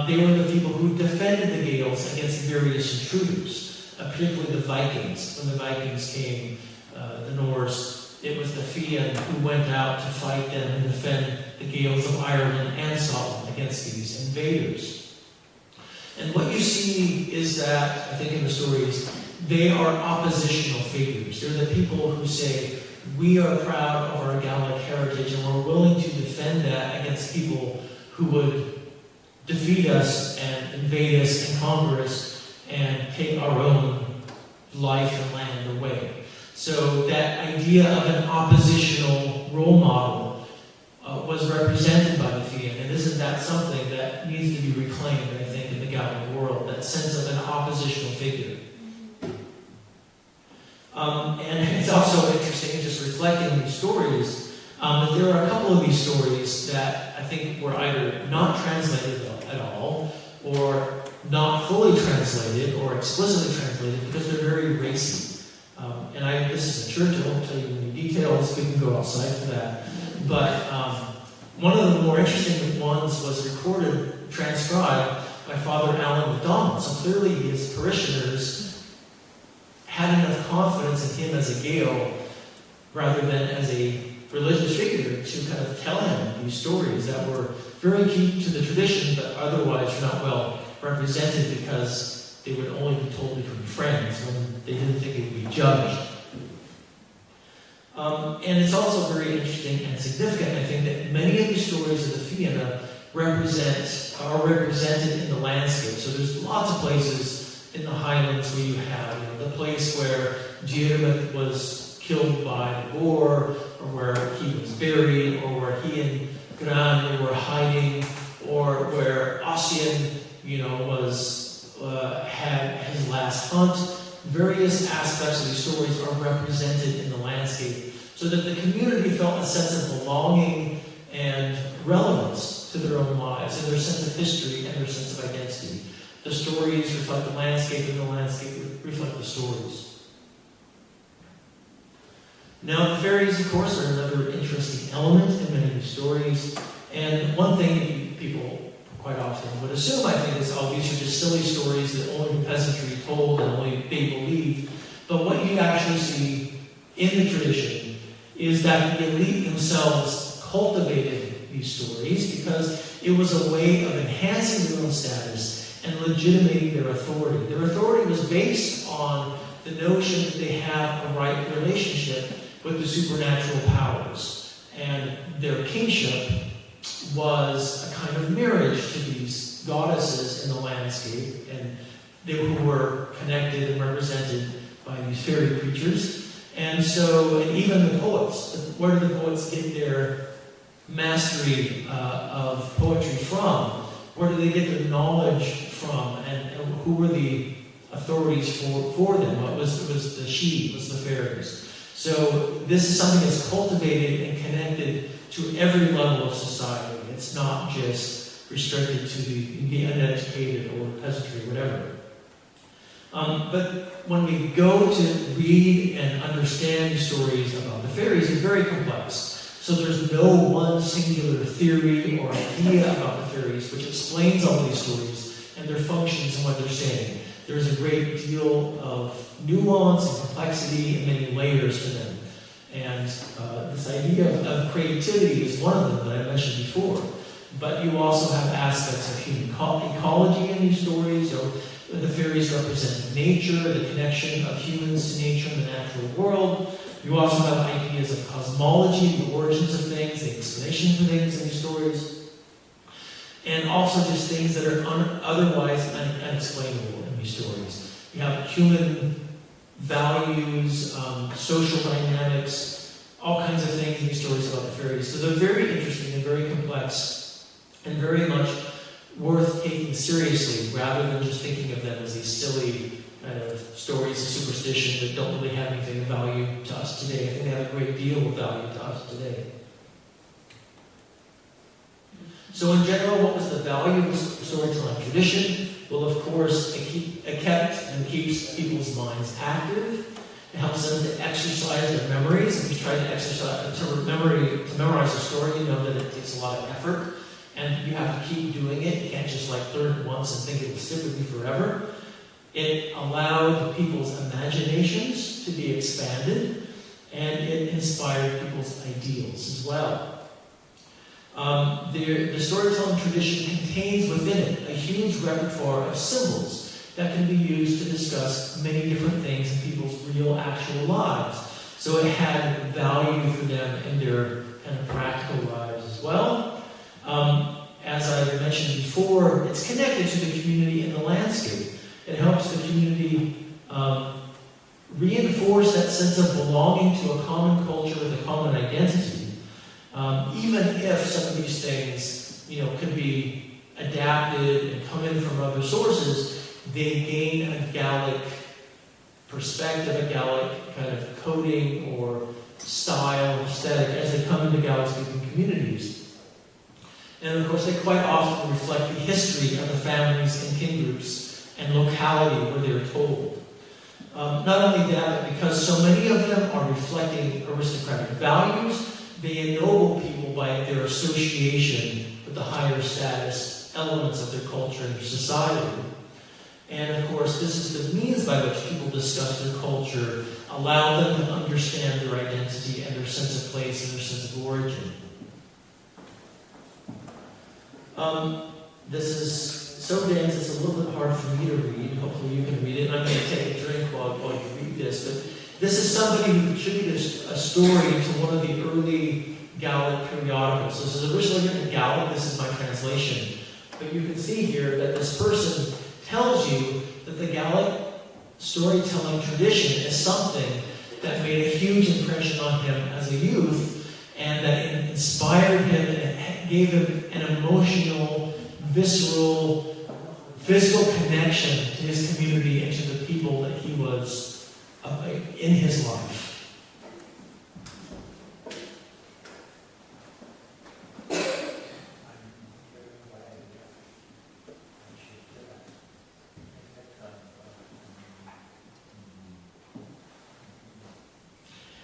They were the people who defended the Gaels against various intruders, particularly the Vikings. When the Vikings came, the Norse, it was the Fianna who went out to fight them and defend the Gaels of Ireland and Scotland against these invaders. And what you see is that, I think in the stories, they are oppositional figures. They're the people who say, we are proud of our Gaelic heritage and we're willing to defend that against people who would defeat us and invade us and conquer us and take our own life and land away. So that idea of an oppositional role model was represented by the Fianna, and isn't that something that needs to be reclaimed, I think, in the Gaelic world, that sense of an oppositional figure. And it's also interesting, just reflecting these stories, that there are a couple of these stories that I think were either not translated at all, or not fully translated, or explicitly translated, because they're very racy. And this is a church, I won't tell you any details, we can go outside for that. But one of the more interesting ones was recorded, transcribed by Father Alan MacDonald. So clearly his parishioners had enough confidence in him as a Gael, rather than as a religious figure, to kind of tell him these stories that were very key to the tradition, but otherwise not well represented because they would only be told from friends when they didn't think it would be judged. And it's also very interesting and significant, I think, that many of these stories of the Fianna are represented in the landscape. So there's lots of places in the Highlands where you have the place where Diarmaid was killed by the boar, or where he was buried, or where he and Gran were hiding, or where Ossian, had his last hunt. Various aspects of these stories are represented in the landscape, so that the community felt a sense of belonging and relevance to their own lives, and their sense of history and their sense of identity. The stories reflect the landscape, and the landscape reflect the stories. Now, the fairies, of course, are another interesting element in many of these stories, and one thing people quite often would assume, I think, is, these are just silly stories that only the peasantry told and only they believed. But what you actually see in the tradition is that the elite themselves cultivated these stories because it was a way of enhancing their own status and legitimating their authority. Their authority was based on the notion that they have a right relationship with the supernatural powers, and their kingship was a kind of marriage to these goddesses in the landscape, and they were connected and represented by these fairy creatures. And so, and even the poets, where do the poets get their mastery of poetry from? Where do they get their knowledge from? And who were the authorities for them? It was the fairies. So this is something that's cultivated and connected to every level of society. It's not just restricted to the uneducated or peasantry, whatever. But when we go to read and understand stories about the fairies, it's very complex. So there's no one singular theory or idea about the fairies which explains all these stories and their functions and what they're saying. There's a great deal of nuance and complexity and many layers to them. And this idea of creativity is one of them that I mentioned before. But you also have aspects of human ecology in these stories. So the fairies represent nature, the connection of humans to nature and the natural world. You also have ideas of cosmology, the origins of things, the explanation for things in these stories. And also just things that are otherwise unexplainable in these stories. You have human values, social dynamics, all kinds of things in these stories about the fairies. So they're very interesting and very complex and very much worth taking seriously rather than just thinking of them as these silly kind of stories of superstition that don't really have anything of value to us today. I think they have a great deal of value to us today. So in general, what was the value of storytelling tradition? Well, of course, it kept and keeps people's minds active. It helps them to exercise their memories. If you try to memorize a story, you know that it takes a lot of effort, and you have to keep doing it. You can't just learn it once and think it will stick with you forever. It allowed people's imaginations to be expanded, and it inspired people's ideals as well. The storytelling tradition contains within it a huge repertoire of symbols that can be used to discuss many different things in people's real, actual lives. So it had value for them in their kind of practical lives as well. As I mentioned before, it's connected to the community and the landscape. It helps the community reinforce that sense of belonging to a common culture with a common identity. Even if some of these things, could be adapted and come in from other sources, they gain a Gaelic perspective, a Gaelic kind of coding or style, aesthetic, as they come into Gaelic-speaking communities. And of course, they quite often reflect the history of the families and kin groups and locality where they are told. Not only that, but because so many of them are reflecting aristocratic values, they ennoble people by their association with the higher status elements of their culture and their society. And of course, this is the means by which people discuss their culture, allow them to understand their identity and their sense of place and their sense of origin. This is so dense, it's a little bit hard for me to read. Hopefully you can read it. I'm going to take a drink while you read this. But this is somebody who contributed a story to one of the early Gaelic periodicals. This is originally written in Gaelic. This is my translation. But you can see here that this person tells you that the Gaelic storytelling tradition is something that made a huge impression on him as a youth, and that it inspired him and gave him an emotional, visceral, physical connection to his community and to the people that he was in his life.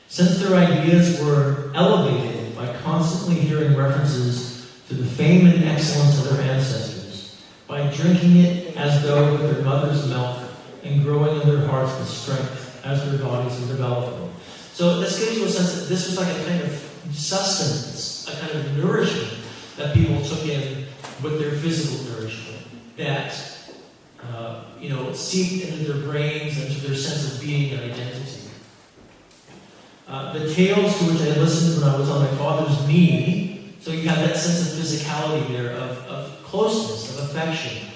Since their ideas were elevated by constantly hearing references to the fame and excellence of their ancestors, by drinking it as though with their mother's milk, and growing in their hearts with strength as their bodies were developing. So this gives you a sense that this was like a kind of sustenance, a kind of nourishment that people took in with their physical nourishment, that seeped into their brains and to their sense of being and identity. The tales to which I listened when I was on my father's knee, so you have that sense of physicality there, of closeness, of affection,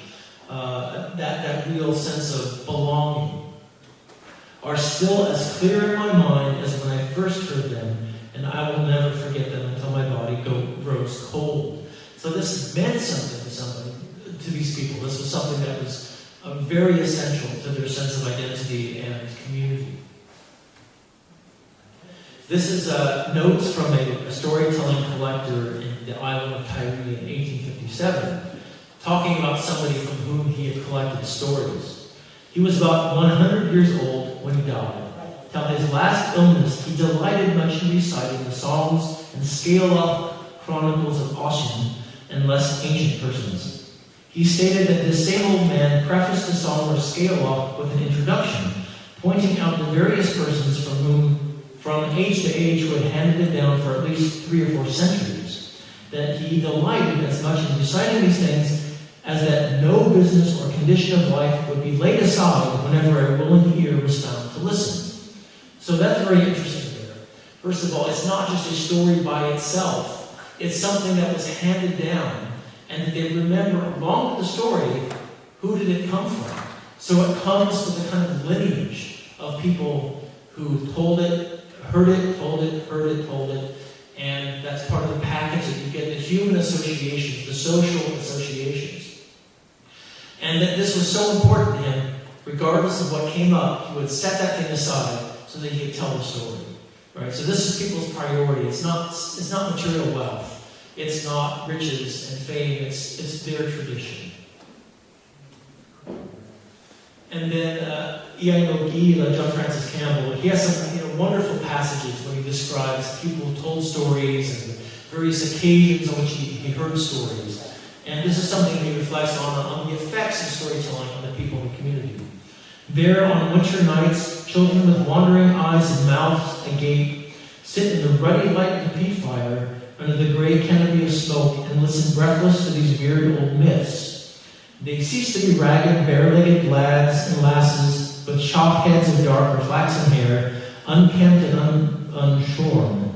that real sense of belonging, are still as clear in my mind as when I first heard them, and I will never forget them until my body grows cold. So this meant something to these people. This was something that was very essential to their sense of identity and community. This is notes from a storytelling collector in the island of Tiree in 1857, talking about somebody from whom he had collected stories. He was about 100 years old when he died. Till his last illness, he delighted much in reciting the songs and scale-up chronicles of Ossian and less ancient persons. He stated that this same old man prefaced the song or scale-up with an introduction, pointing out the various persons from age to age who had handed it down for at least 3 or 4 centuries, that he delighted as much in reciting these things as that no business or condition of life would be laid aside whenever a willing ear was found to listen. So that's very interesting there. First of all, it's not just a story by itself. It's something that was handed down, and they remember along with the story, who did it come from? So it comes with a kind of lineage of people who told it, heard it, told it, and that's part of the package that you get, the human associations, the social associations. And that this was so important to him, regardless of what came up, he would set that thing aside so that he could tell the story. Right? So this is people's priority. It's not material wealth. It's not riches and fame. It's their tradition. And then John Francis Campbell, he has some wonderful passages when he describes people who told stories and various occasions on which he heard stories. And this is something he reflects on the effects of storytelling on the people in the community. There, on winter nights, children with wandering eyes and mouths agape sit in the ruddy light of the peat fire under the gray canopy of smoke and listen breathless to these weird old myths. They cease to be ragged, bare-legged lads and lasses with shock heads of dark or flaxen hair, unkempt and unshorn.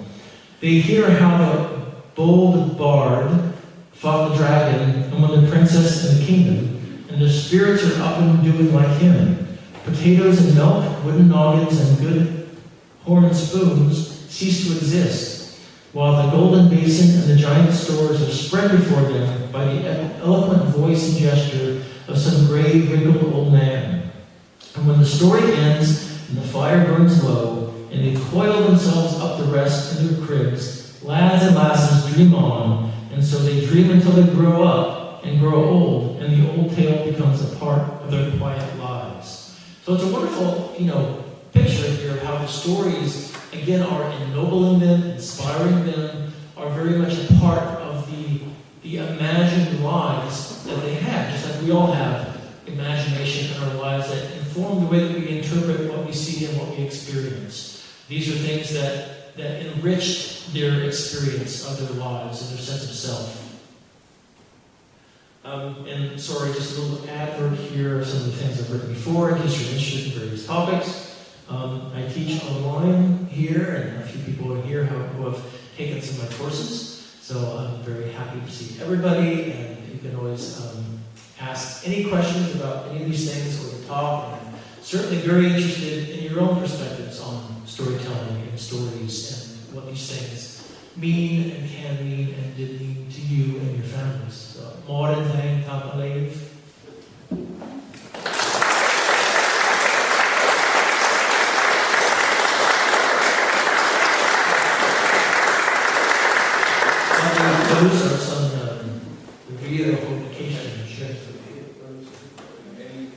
They hear how the bold bard fought the dragon and won the princess and the kingdom, and their spirits are up and doing like him. Potatoes and milk, wooden noggins, and good horn spoons cease to exist, while the golden basin and the giant stores are spread before them by the eloquent voice and gesture of some gray, wrinkled old man. And when the story ends and the fire burns low, and they coil themselves up the rest in their cribs, lads and lasses dream on, and so they dream until they grow up and grow old, and the old tale becomes a part of their quiet lives. So it's a wonderful, picture here of how the stories, again, are ennobling them, inspiring them, are very much a part of the imagined lives that they have, just like we all have imagination in our lives that inform the way that we interpret what we see and what we experience. These are things that enriched their experience of their lives and their sense of self. And sorry, just a little advert here of some of the things I've written before in case you're interested in various topics. I teach online here, and a few people in here who have taken some of my courses. So I'm very happy to see everybody, and you can always ask any questions about any of these things or the talk. And I'm certainly very interested in your own perspectives on storytelling and stories and what these things mean and can mean and did mean to you and your families. So, Mauden thank Tapalev. Those are some real publications.
Any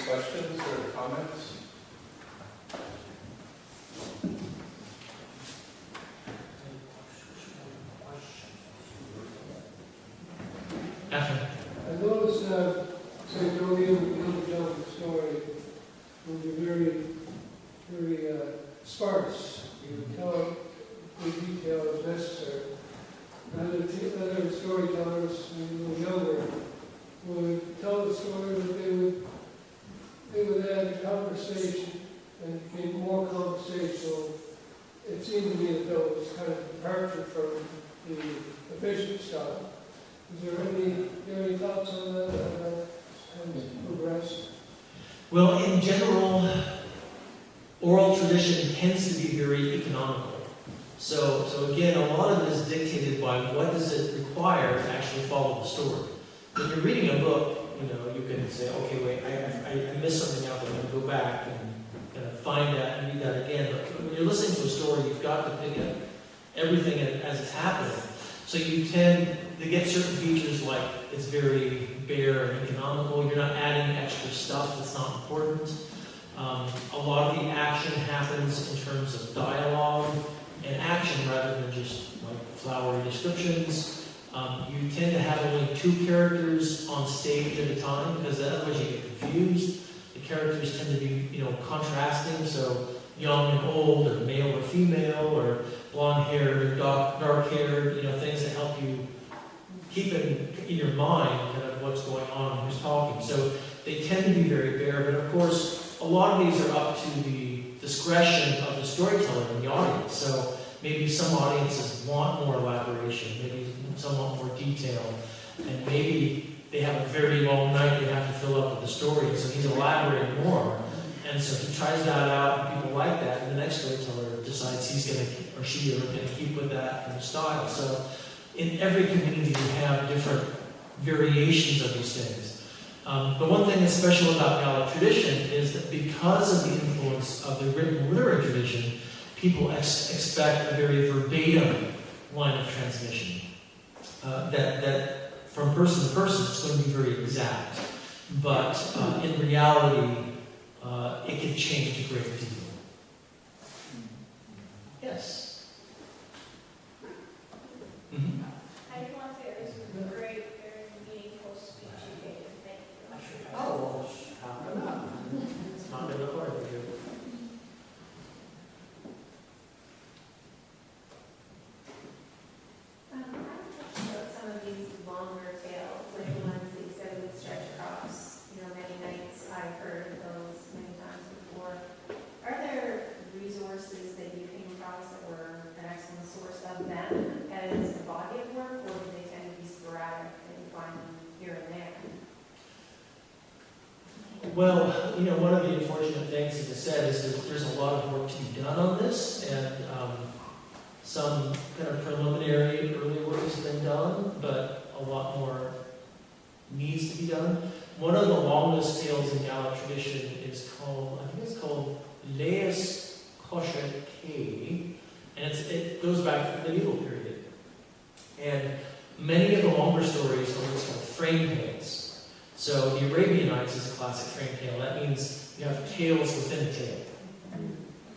questions or comments?
I noticed St. William John story will be very, very sparse. You tell the detail as necessary. Other storytellers, when they were younger, would tell the story, but they would add conversation and make more conversational. It seemed to me that there was kind of a departure from the efficient style. Is there any thoughts on that kind of progress?
Well, in general, oral tradition tends to be very economical. So again, a lot of it is dictated by what does it require to actually follow the story. When you're reading a book, you can say, okay, wait, I missed something out there. I'm going to go back and kind of find that and read that again. But when you're listening to a story, you've got to pick up everything as it's happening. So you tend to get certain features like it's very bare and economical. You're not adding extra stuff that's not important. A lot of the action happens in terms of dialogue and action rather than just like flowery descriptions. You tend to have only two characters on stage at a time because otherwise you get confused. The characters tend to be, contrasting, so young and old, or male or female, or blonde-haired, dark-haired, things that help you keep in your mind kind of what's going on and who's talking. So they tend to be very bare, but of course, a lot of these are up to the discretion of the storyteller and the audience. So maybe some audiences want more elaboration, maybe some want more detail, and maybe they have a very long night they have to fill up with the story, so he's elaborating more. And so he tries that out, and people like that, and the next storyteller decides he's going to, or she, are going to keep with that kind of style. So in every community, you have different variations of these things. But one thing that's special about Gaelic tradition is that because of the influence of the written literary tradition, people expect a very verbatim line of transmission. That from person to person it's going to be very exact. But in reality, it can change a great deal. Yes? Mm-hmm.
I just want to say this was a great, very meaningful speech you gave. Thank you.
Oh, well, how come not? It's not going to hard for you.
I have a question about some of these longer tales, like the ones that you said would stretch across, many nights. I've heard of those many times before. Are there resources that you came across that were an excellent source of them as a body of work, or do they tend to be sporadic and you find them here and there?
Well, one of the unfortunate things, as I said, is that there's a lot of work to be done on this, and some kind of preliminary early work has been done, but a lot more needs to be done. One of the longest tales in Gaelic tradition is called, I think it's called Scottish K, and it goes back to the medieval period. And many of the longer stories are what's called frame tales. So the Arabian Nights is a classic frame tale. That means you have tales within a tale.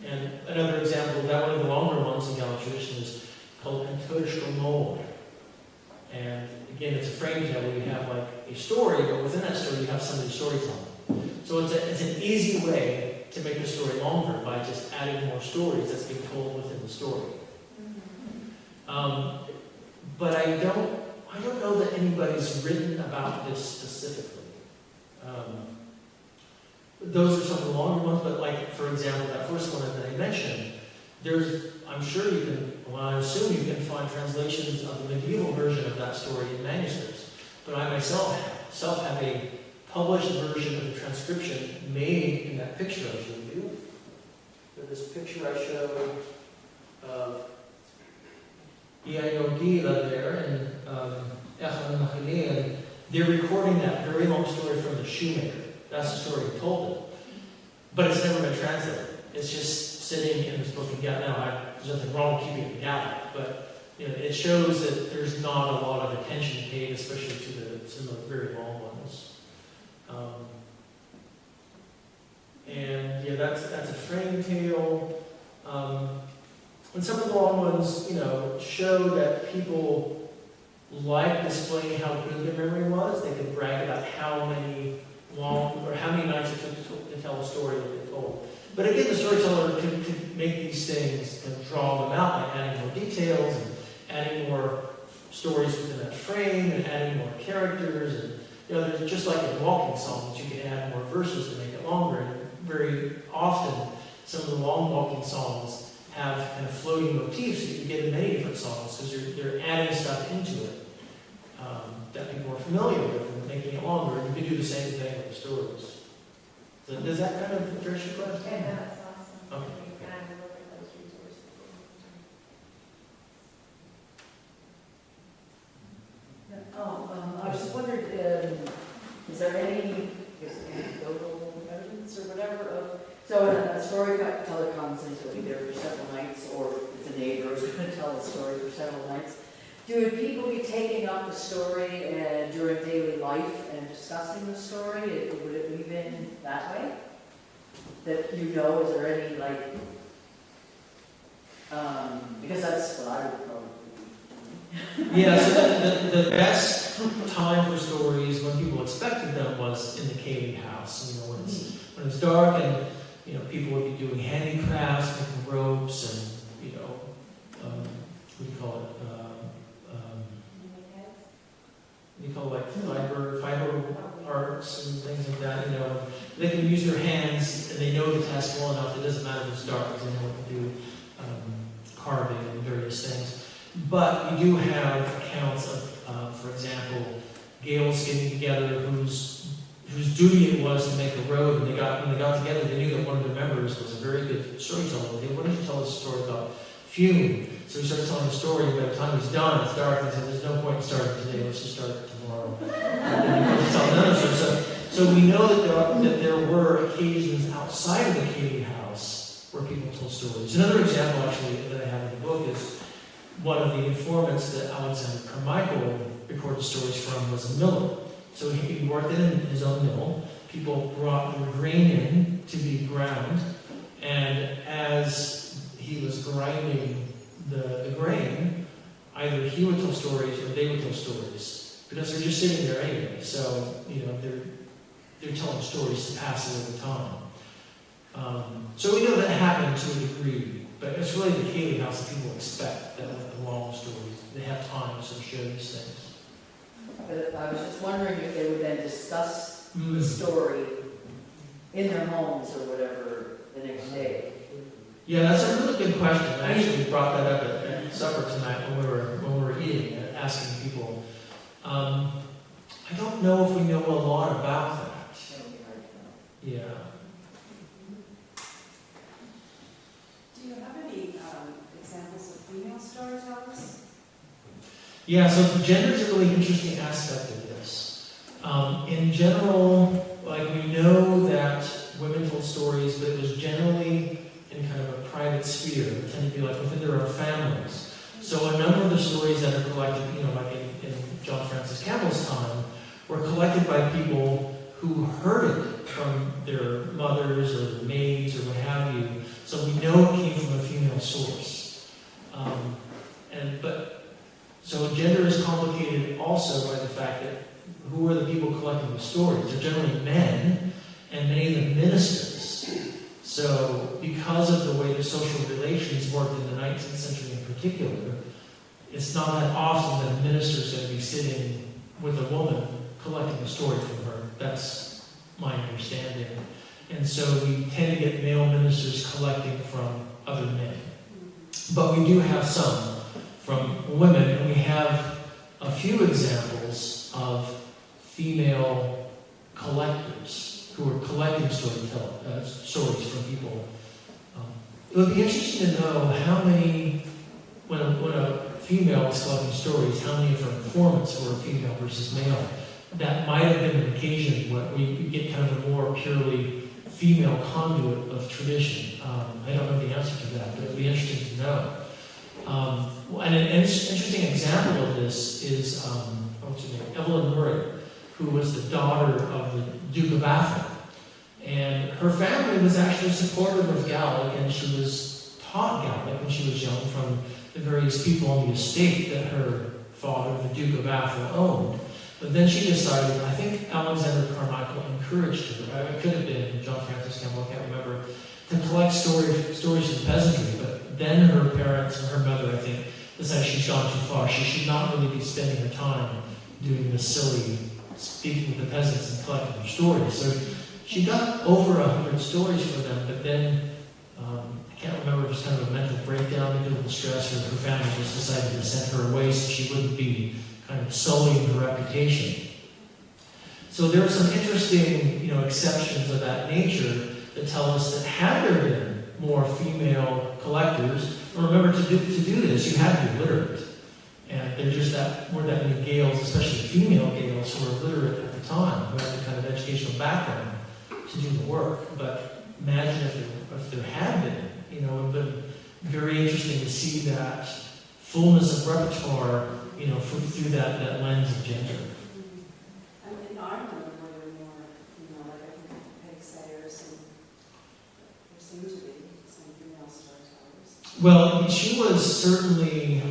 And another example of that, one of the longer ones in Gaelic tradition is called Headstrong. And again, it's a frame tale where you have like a story, but within that story you have somebody storytelling. So it's an easy way to make the story longer by just adding more stories that's being told within the story. But I don't know that anybody's written about this specifically. Those are some of the longer ones, but like, for example, that first one that I mentioned, I'm sure you can, well, I assume you can find translations of the medieval version of that story in manuscripts. But I myself have a published version of the transcription made in that picture I showed you. So this picture I showed of Iainogila there and and they're recording that very long story from the shoemaker. That's the story he told them. But it's never been translated. It's just sitting in this book in Gaelic. Now, there's nothing wrong with keeping it in Gaelic, but it shows that there's not a lot of attention paid, especially to some of the very long ones. And yeah, that's a frame tale. And some of the long ones, show that people like displaying how good their memory was. They could brag about how many nights it took to tell a story that they told. But again, the storyteller could make these things and draw them out by adding more details and adding more stories within that frame and adding more characters. And there's just like in walking songs, you can add more verses to make it longer. And very often, some of the long walking songs have kind of floating motifs that you get in many different songs because they're adding stuff into it that people are familiar with and making it longer. And you can do the same thing with the stories. So does that kind of address your question?
Yeah, that's awesome.
Okay.
You can look at those resources.
I was just wondering, is there any anecdotal evidence or whatever of, so a storyteller comes into it either for several nights or it's a neighbor who's going to tell a story for several nights. Do people be taking up the story during daily life and discussing the story? Would it weave in that way? That is there any because that's what I would probably do.
Yeah, so the best time for stories when people expected them was in the cave house. When it's dark and people would be doing handicrafts, making ropes, and what do you call it? Fiber arts and things like that. They can use their hands and they know the task well enough. It doesn't matter if it's dark because they know what to do, carving and various things. But you do have accounts of, for example, Gaels getting together whose duty it was to make a road. And when they got together, they knew that one of their members was a very good storyteller. They wanted to tell us a story about fume. So he started telling the story, and by the time he's done, it's dark, and he said, there's no point in starting today, let's just start tomorrow. And he tell another story. So we know that there were occasions outside of the Katie house where people told stories. Another example, actually, that I have in the book is one of the informants that Alexander Carmichael recorded stories from was a miller. So he worked in his own mill. People brought their grain in to be ground, and as he was grinding the grain, either he would tell stories or they would tell stories, because they're just sitting there anyway. So they're telling stories to pass away the time. So we know that happened to a degree, but it's really the Katie house that people expect, that the long stories. They have time to share these things.
But I was just wondering if they would then discuss the story in their homes or whatever the next day.
Yeah, that's a really good question. I actually brought that up at supper tonight when we were eating, asking people. I don't know if we know a lot about that. Yeah.
Do you have any examples of female storytellers?
Yeah, so gender is a really interesting aspect of this. In general, like we know that women told stories, but it was generally in kind of a private sphere. It tended to be like within their own families. So a number of the stories that are collected, like in John Francis Campbell's time, were collected by people who heard it from their mothers or their maids or what have you. So we know it came from a female source. So gender is complicated also by the fact that who are the people collecting the stories? They're generally men, and many of them ministers. So because of the way the social relations worked in the 19th century in particular, it's not that often that a minister is going to be sitting with a woman collecting a story from her. That's my understanding. And so we tend to get male ministers collecting from other men. But we do have some from women, and we have a few examples of female collectors who are collecting stories from people. It would be interesting to know how many, when a female is collecting stories, how many of her informants were female versus male. That might have been an occasion where we get kind of a more purely female conduit of tradition. I don't know the answer to that, but it would be interesting to know. And an interesting example of this is Evelyn Murray, who was the daughter of the Duke of Atholl. And her family was actually supportive of Gaelic, and she was taught Gaelic when she was young from the various people on the estate that her father, the Duke of Atholl, owned. But then she decided, I think Alexander Carmichael encouraged her, it could have been John Francis Campbell, I can't remember, to collect stories from the peasantry. But then her parents and her mother, I think, decided she's gone too far. She should not really be spending her time doing this silly speaking with the peasants and collecting their stories. So she got over 100 stories for them, but then I can't remember if it was kind of a mental breakdown because of the stress, or her family just decided to send her away so she wouldn't be kind of sullying her reputation. So there are some interesting, exceptions of that nature that tell us that had there been more female collectors, and remember to do this, you had to be literate. And there just weren't that many Gaels, especially female Gaels, who were literate at the time, who had the kind of educational background to do the work. But imagine if there had been, it would have been very interesting to see that fullness of repertoire, through that lens of gender.
And in Ireland, were there more, like I think Headstrong, and there seemed to be some female storytellers.
Well, she was certainly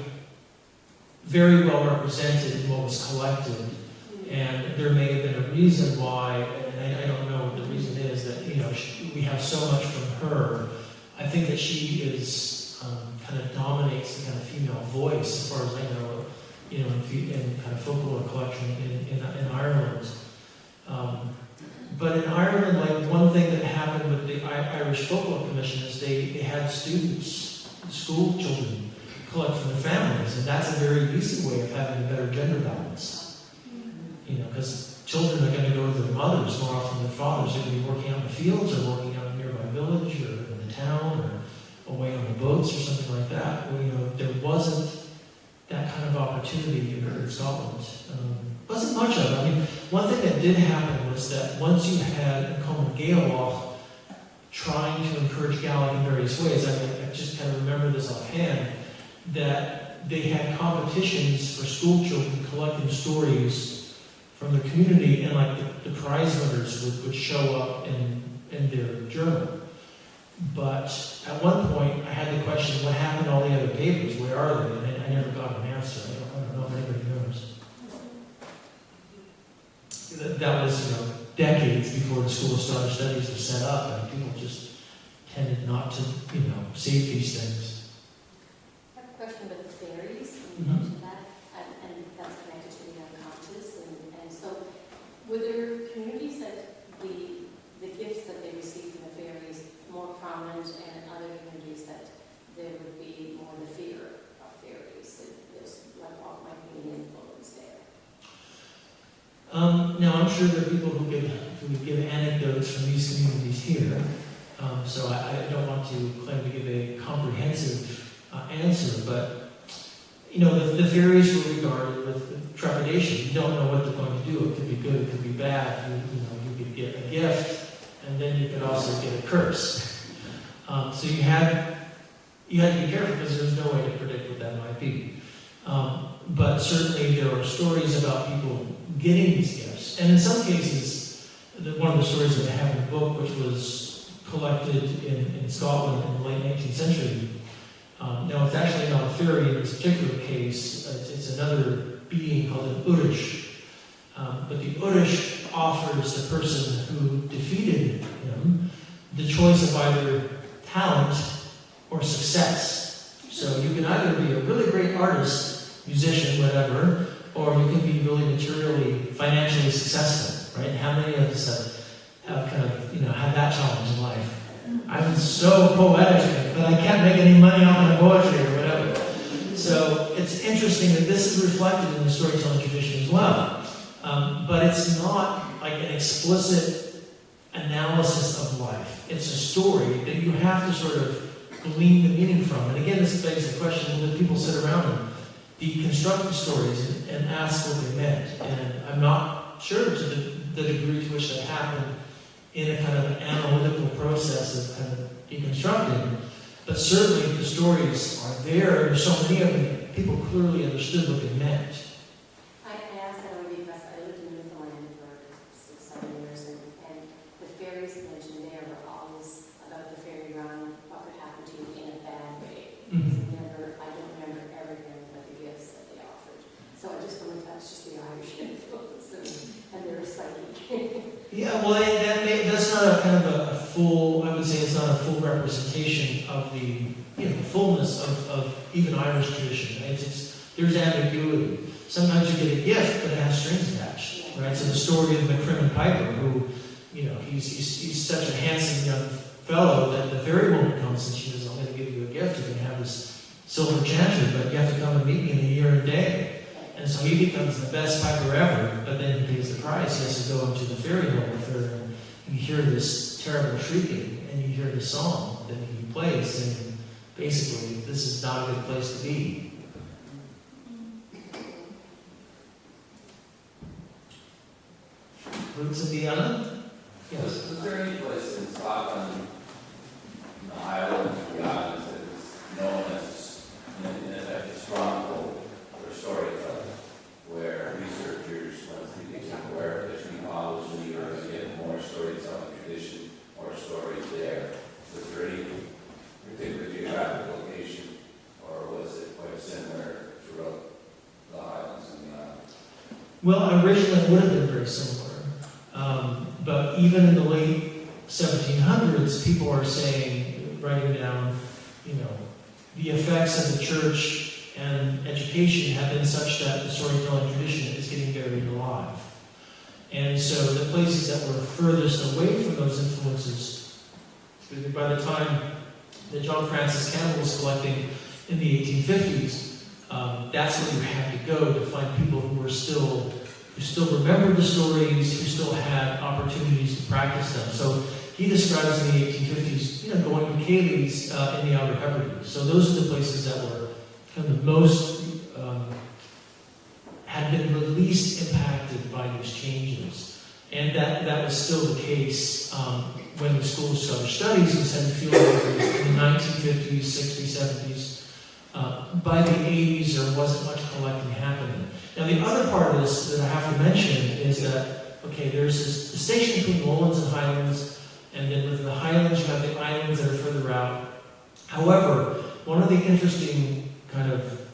very well represented in what was collected, and there may have been a reason why, and I don't know what the reason is, that we have so much from her. I think that she is kind of dominates the kind of female voice, as far as I know, in kind of folklore collection in Ireland. But in Ireland, like one thing that happened with the Irish Folklore Commission is they had students, school children, collect from their families, and that's a very easy way of having a better gender balance. Because children are going to go to their mothers more often than their fathers. They're going to be working out in the fields, or working out in a nearby village, or in the town, or away on the boats, or something like that. Well, there wasn't that kind of opportunity in Scotland. Wasn't much of it. One thing that did happen was was that once you had Common Gaelic trying to encourage Gaelic in various ways, I just kind of remember this offhand, that they had competitions for school children collecting stories from the community, and like the prize winners would show up in their journal. But at one point, I had the question, what happened to all the other papers? Where are they? And I never got an answer. I don't know if anybody knows. That was, decades before the School of Scottish Studies was set up, and people just tended not to, save these things.
I have a question about the fairies, and you
Mhm.
mentioned that, and that's connected to the unconscious, and so were there communities that the gifts that they received from the fairies more prominent, and other communities that there would be more the fear of fairies, and there's like what might be an influence there?
Now, I'm sure there are people who give anecdotes from these communities here, so I don't want to claim to give a comprehensive answer, but, the fairies were regarded with trepidation. You don't know what they're going to do. It could be good, it could be bad. You could get a gift, and then you could also get a curse. So you had to be careful because there's no way to predict what that might be. But certainly there are stories about people getting these gifts. And in some cases, one of the stories that I have in the book, which was collected in Scotland in the late 19th century, now it's actually not a fairy in this particular case, it's another being called an Urish. But the Urish offers the person who defeated him the choice of either talent or success. So you can either be a really great artist, musician, whatever, or you can be really materially, financially successful, right? How many of us have kind of, had that challenge in life? I'm so poetic, but I can't make any money off my poetry or whatever. So it's interesting that this is reflected in the storytelling tradition as well. But it's not like an explicit analysis of life. It's a story that you have to sort of glean the meaning from. And again, this begs the question, will people sit around and deconstruct the stories and ask what they meant? And I'm not sure to the degree to which that happened in a kind of an analytical process of kind of deconstructing. But certainly the stories are there, and there's so many of them, people clearly understood what they meant.
I asked that only because I lived in Newfoundland for 6-7 years, and the fairies mentioned there were always about the fairy run, what could happen to you in a bad way.
Mhm.
I don't remember ever hearing about the gifts that they offered. So I just wonder if that's just the Irish influence and their psyche.
Yeah, well, that's not a kind of a full, I would say it's not a full representation of the fullness of even Irish tradition. Right? There's ambiguity. Sometimes you get a gift, but it has strings attached. Right? So the story of the Crimmin Piper, who, he's such a handsome young fellow that the fairy woman comes and she says, I'm going to give you a gift. You can have this silver chanter, but you have to come and meet me in a year and a day. And so he becomes the best piper ever, but then he pays the price. He has to go into the fairy hall with her, and you hear this terrible shrieking, and you hear the song that he plays, saying, basically, this is not a good place to be. Roots of Vienna? Yes.
Was there any place in Scotland, in the Highlands, or the Islands, that is known as, in effect, a stronghold for storytelling, where researchers, where epistemology, or again, more storytelling tradition, more stories there? Was there any particular geographic location, or was it quite similar throughout the Highlands and the Islands?
Well, originally it would have been very similar. But even in the late 1700s, people are saying, writing down, the effects of the church and education have been such that the storytelling tradition is getting buried alive. And so the places that were furthest away from those influences, by the time that John Francis Campbell was collecting in the 1850s, that's where you had to go to find people who still remembered the stories, who still had opportunities to practice them. So he describes in the 1850s, going to Cayley's in the Outer Hebrides. So those are the places that were kind of the most, had been the least impacted by these changes. And that was still the case when the School of Scottish Studies was having field work in the 1950s, 60s, 70s. By the 80s, there wasn't much collecting happening. Now, the other part of this that I have to mention is that, okay, there's this distinction between lowlands and highlands, and then within the highlands, you have the islands that are further out. However, one of the interesting kind of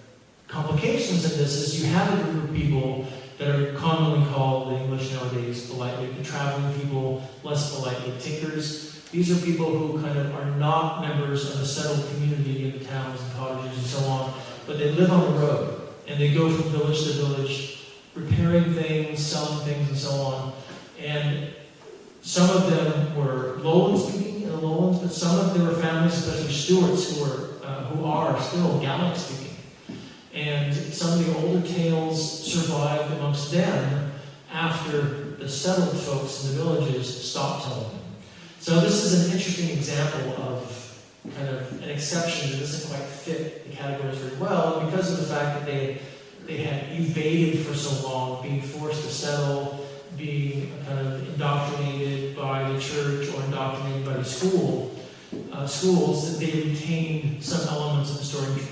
complications in this is you have a group of people that are commonly called in English nowadays politely, the traveling people, less politely, tinkers. These are people who kind of are not members of a settled community in the towns and cottages and so on, but they live on the road, and they go from village to village, repairing things, selling things, and so on. And some of them were lowland speaking in the lowlands, but some of them were families, especially Stuarts, who are still Gaelic speaking. And some of the older tales survived amongst them after the settled folks in the villages stopped telling them. So this is an interesting example of kind of an exception that doesn't quite fit the categories very well, and because of the fact that they had evaded for so long, being forced to settle, being kind of indoctrinated by the church or indoctrinated by the schools, that they retained some elements of the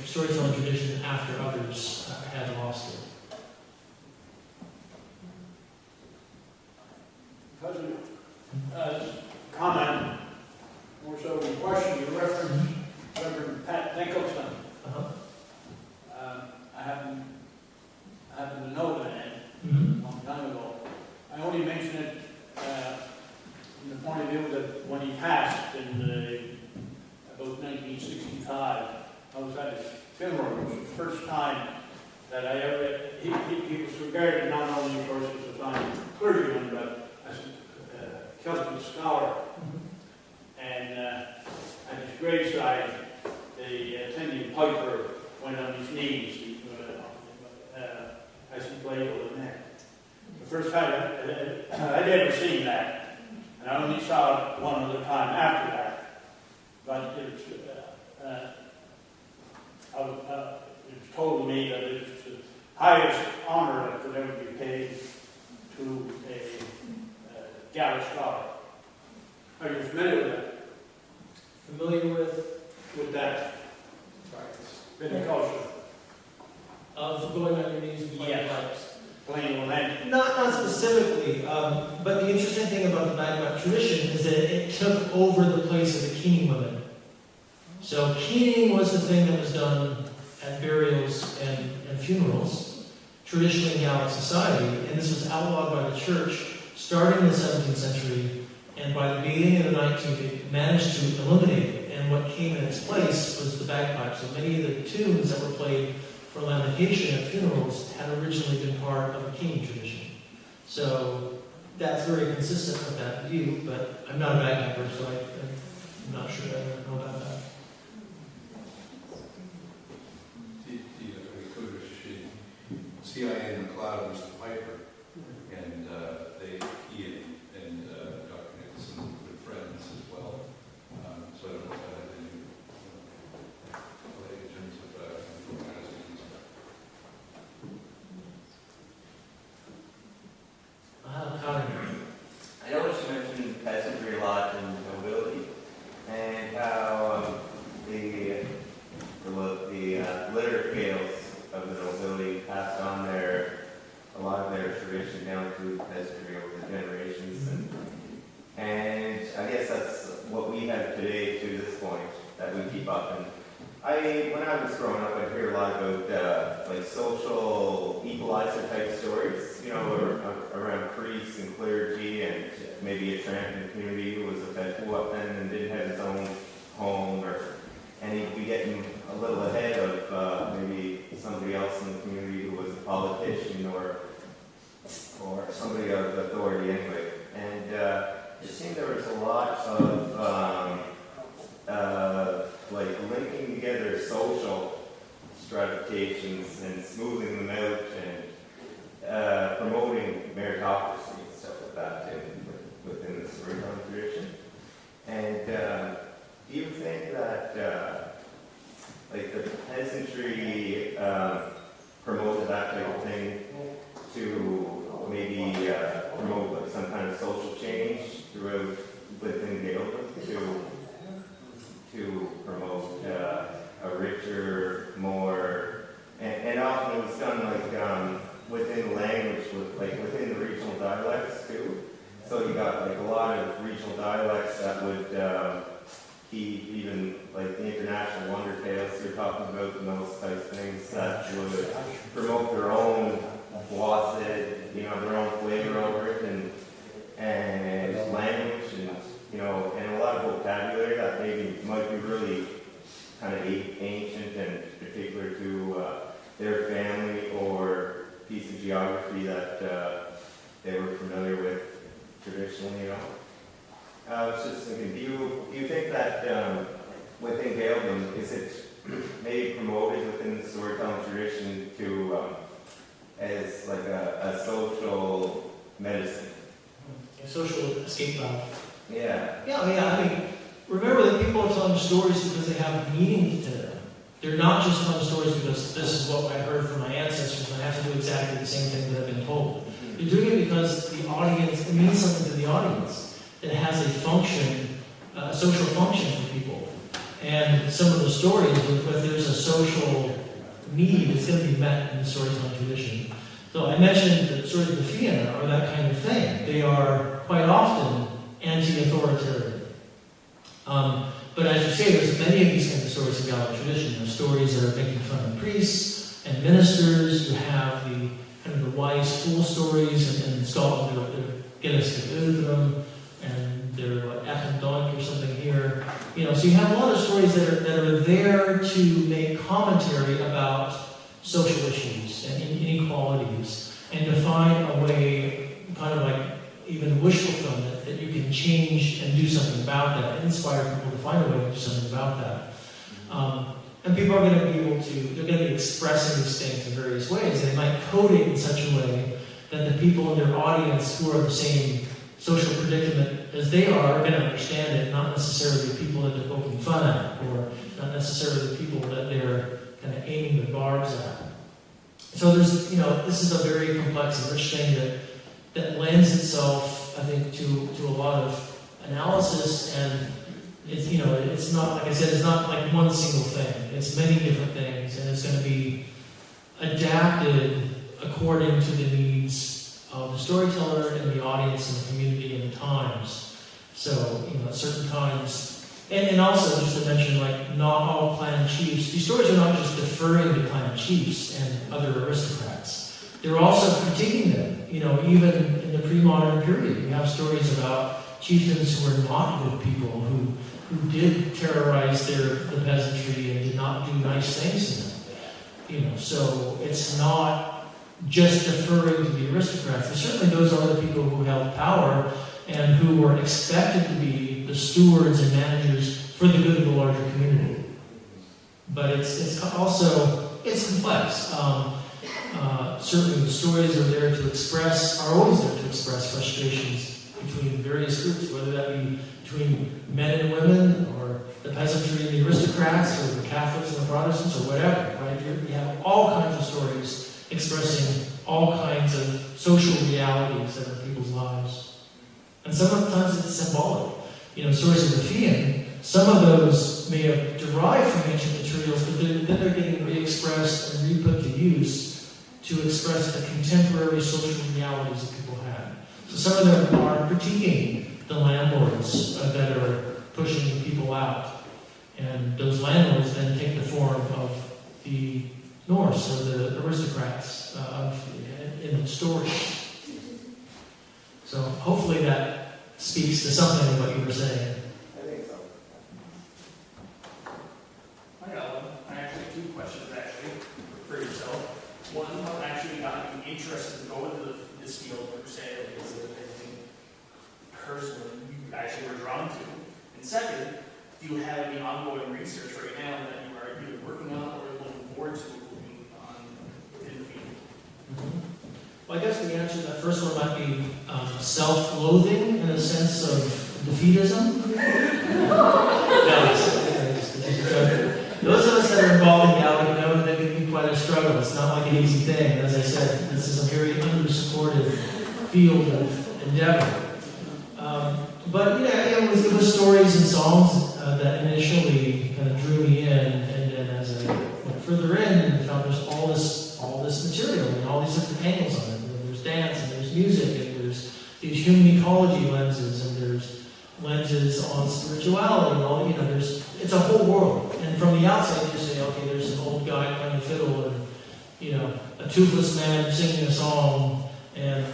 storytelling tradition after others had lost it.
President, comment, more so than question, you referenced Reverend Pat Nicholson. I happen to know that a long time ago. I only mention it from the point of view that when he passed in about 1965, I was at his funeral. It was the first time that I ever, he was regarded not only, of course, as a fine clergyman, but as a Celtic scholar. And at his graveside, the attending piper went on his knees as he played with the neck. The first time I'd ever seen that, and I only saw it one other time after that. But it was told to me that it was the highest honor that could ever be paid to a Gaelic scholar. Are you familiar with that?
Familiar with
that? Bit of culture.
Of going on your knees and playing
Yes.
pipes.
Playing lament.
Not specifically, but the interesting thing about the bagpipe tradition is that it took over the place of the keening women. So keening was the thing that was done at burials and funerals, traditionally in Gaelic society, and this was outlawed by the church starting in the 17th century, and by the beginning of the 19th, it managed to eliminate it, and what came in its place was the bagpipe. So many of the tunes that were played for lamentation at funerals had originally been part of a keening tradition. So that's very consistent with that view, but I'm not a bagpiper, so I'm not sure I know about that.
CIA and McLeod was the piper, and he and Dr. Nicholson were good friends as well. So I don't know if that had any play in terms of organizing and
stuff. I noticed you mentioned peasantry a lot and nobility, and how the literary tales of the nobility passed on a lot of their tradition down through peasantry over the generations, and I guess that's what we have today to this point that we keep up. And when I was growing up, I'd hear a lot about like social equalizer type stories, around priests and clergy, and maybe a tramping community who was a fed weapon and didn't have his own home, and he'd be getting a little ahead of maybe somebody else in the community who was a politician or somebody of authority anyway. And it seemed there was a lot of like linking together social stratifications and smoothing them out and promoting meritocracy and stuff like that within the storytelling tradition. And do you think that like the peasantry promoted that type of thing to maybe promote like some kind of social change throughout within Gaelic to promote a richer, more, and often it was done like within language, like within the regional dialects too. So you got like a lot of regional dialects that would keep even like the international wonder tales you're talking about and those types of things that would promote their own wasted, their own flavor over it and language and a lot of vocabulary that maybe might be really kind of ancient and particular to their family or piece of geography that they were familiar with traditionally, I was just thinking, do you think that within Gaeldom, is it maybe promoted within the storytelling tradition to as like a social medicine?
A social escape valve.
Yeah.
Yeah, I mean, remember that people are telling stories because they have meaning to them. They're not just telling stories because this is what I heard from my ancestors and I have to do exactly the same thing that I've been told. They're doing it because the audience, it means something to the audience. It has a function, a social function for people. And some of the stories, if there's a social need, it's going to be met in the storytelling tradition. So I mentioned that stories of the Fianna are that kind of thing. They are quite often anti-authoritarian. But as you say, there's many of these kinds of stories in Gaelic tradition. There's stories that are making fun of priests and ministers. You have the kind of the wise fool stories, and in Scotland they're Gaelic and they're like Echendonk or something here. So you have a lot of stories that are there to make commentary about social issues and inequalities, and to find a way, kind of like even wish fulfillment, that you can change and do something about that, and inspire people to find a way to do something about that. And people are going to be able to, they're going to be expressing these things in various ways. They might code it in such a way that the people in their audience who are the same social predicament as they are going to understand it, not necessarily the people that they're poking fun at, or not necessarily the people that they're kind of aiming the barbs at. So there's, this is a very complex and rich thing that lends itself, I think, to a lot of analysis, and it's, it's not, like I said, it's not like one single thing. It's many different things, and it's going to be adapted according to the needs of the storyteller and the audience and the community and the times. So, at certain times, and also just to mention, like, not all clan chiefs, these stories are not just deferring to clan chiefs and other aristocrats. They're also critiquing them. Even in the pre-modern period, we have stories about chieftains who were not good people, who did terrorize the peasantry and did not do nice things to them. So it's not just deferring to the aristocrats. But certainly those are the people who held power and who were expected to be the stewards and managers for the good of the larger community. But it's also complex. Certainly the stories are always there to express frustrations between various groups, whether that be between men and women, or the peasantry and the aristocrats, or the Catholics and the Protestants, or whatever, right? You have all kinds of stories expressing all kinds of social realities that are in people's lives. And sometimes it's symbolic. Stories of the Fianna, some of those may have derived from ancient materials, but then they're getting re-expressed and re-put to use to express the contemporary social realities that people had. So some of them are critiquing the landlords that are pushing people out. And those landlords then take the form of the Norse, or the aristocrats in the stories. So hopefully that speaks to something of what you were saying.
I think so.
I got one. I actually have two questions for yourself. One, what actually got you interested to go into this field per se? Is it anything personally you actually were drawn to? And second, do you have any ongoing research right now that you are either working on or looking forward to moving on within the field?
Well, I guess the answer to that first one might be self-loathing in a sense of defeatism. Those of us that are involved in Gaelic know that it can be quite a struggle. It's not like an easy thing. As I said, this is a very under-supported field of endeavor. But yeah, it was stories and songs that initially kind of drew me in, and then as I went further in, I found there's all this material and all these different angles on it. And there's dance and there's music and there's these human ecology lenses and there's lenses on spirituality and all. It's a whole world. And from the outside, you say, okay, there's an old guy playing a fiddle and a toothless man singing a song and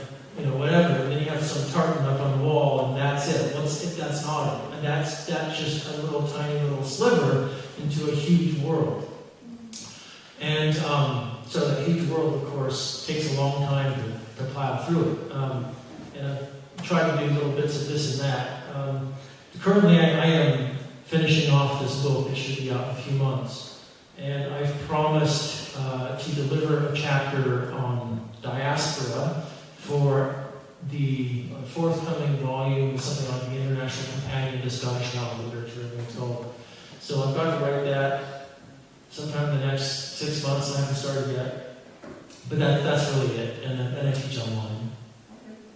whatever, and then you have some tartan up on the wall, and that's it. That's not it. And that's just a little tiny little sliver into a huge world. And so that huge world, of course, takes a long time to plow through it. And I've tried to do little bits of this and that. Currently, I am finishing off this book. It should be out in a few months. And I've promised to deliver a chapter on Diaspora for the forthcoming volume, something like the International Companion to Scottish Highland Literature, I'm told. So I've got to write that sometime in the next 6 months. I haven't started yet. But that's really it. And then I teach online.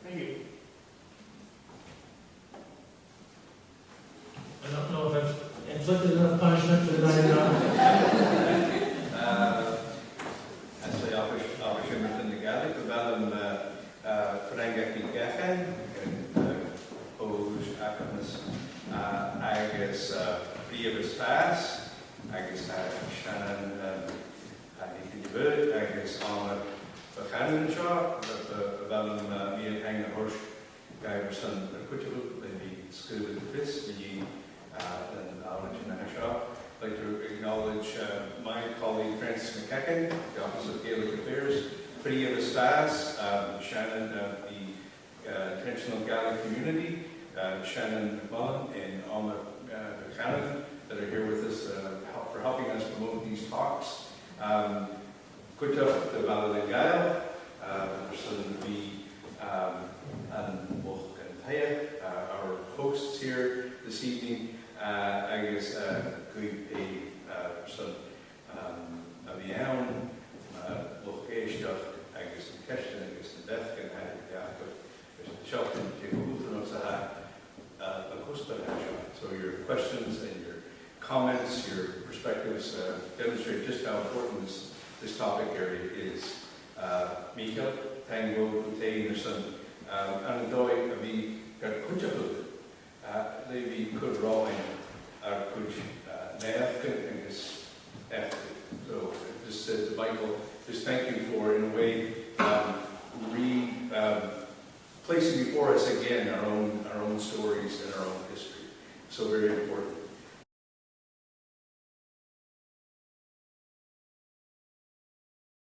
Thank you.
I don't know if I've inflicted enough punishment for the night or not.
Actually, opportunity in the Gaelic, about them, Frank Gakan, Oj, Akamas, Agus, Friavis Fast, Agus, Shannon, Agus, Anna, Buchanan Shaw, about them, me and Hang Horse, Guy or son, Kutchu, maybe school with the Chris, and Alan and Shaw. I'd like to acknowledge my colleague Francis McKecken, the Office of Gaelic Affairs, Friavis Fast, Shannon, the Intentional Gaelic Community, Shannon Mullen and Alma Buchanan that are here with us for helping us promote these talks. Kuta, the Valley of Gael, Person V, and Loch and Taya, our hosts here this evening. I guess good a person Avian, Loch Eishtach, I guess the question, I guess the death can have the shock and take so your questions and your comments, your perspectives demonstrate just how important this topic area is. Mika, Tango, Tay, Anderson, and Doi, Avi, Kuchahu, Levi, Kud Rowing, Kud Nafkin, and this after. So just says to Michael, just thank you for, in a way, placing before us again our own stories and our own history. So very important.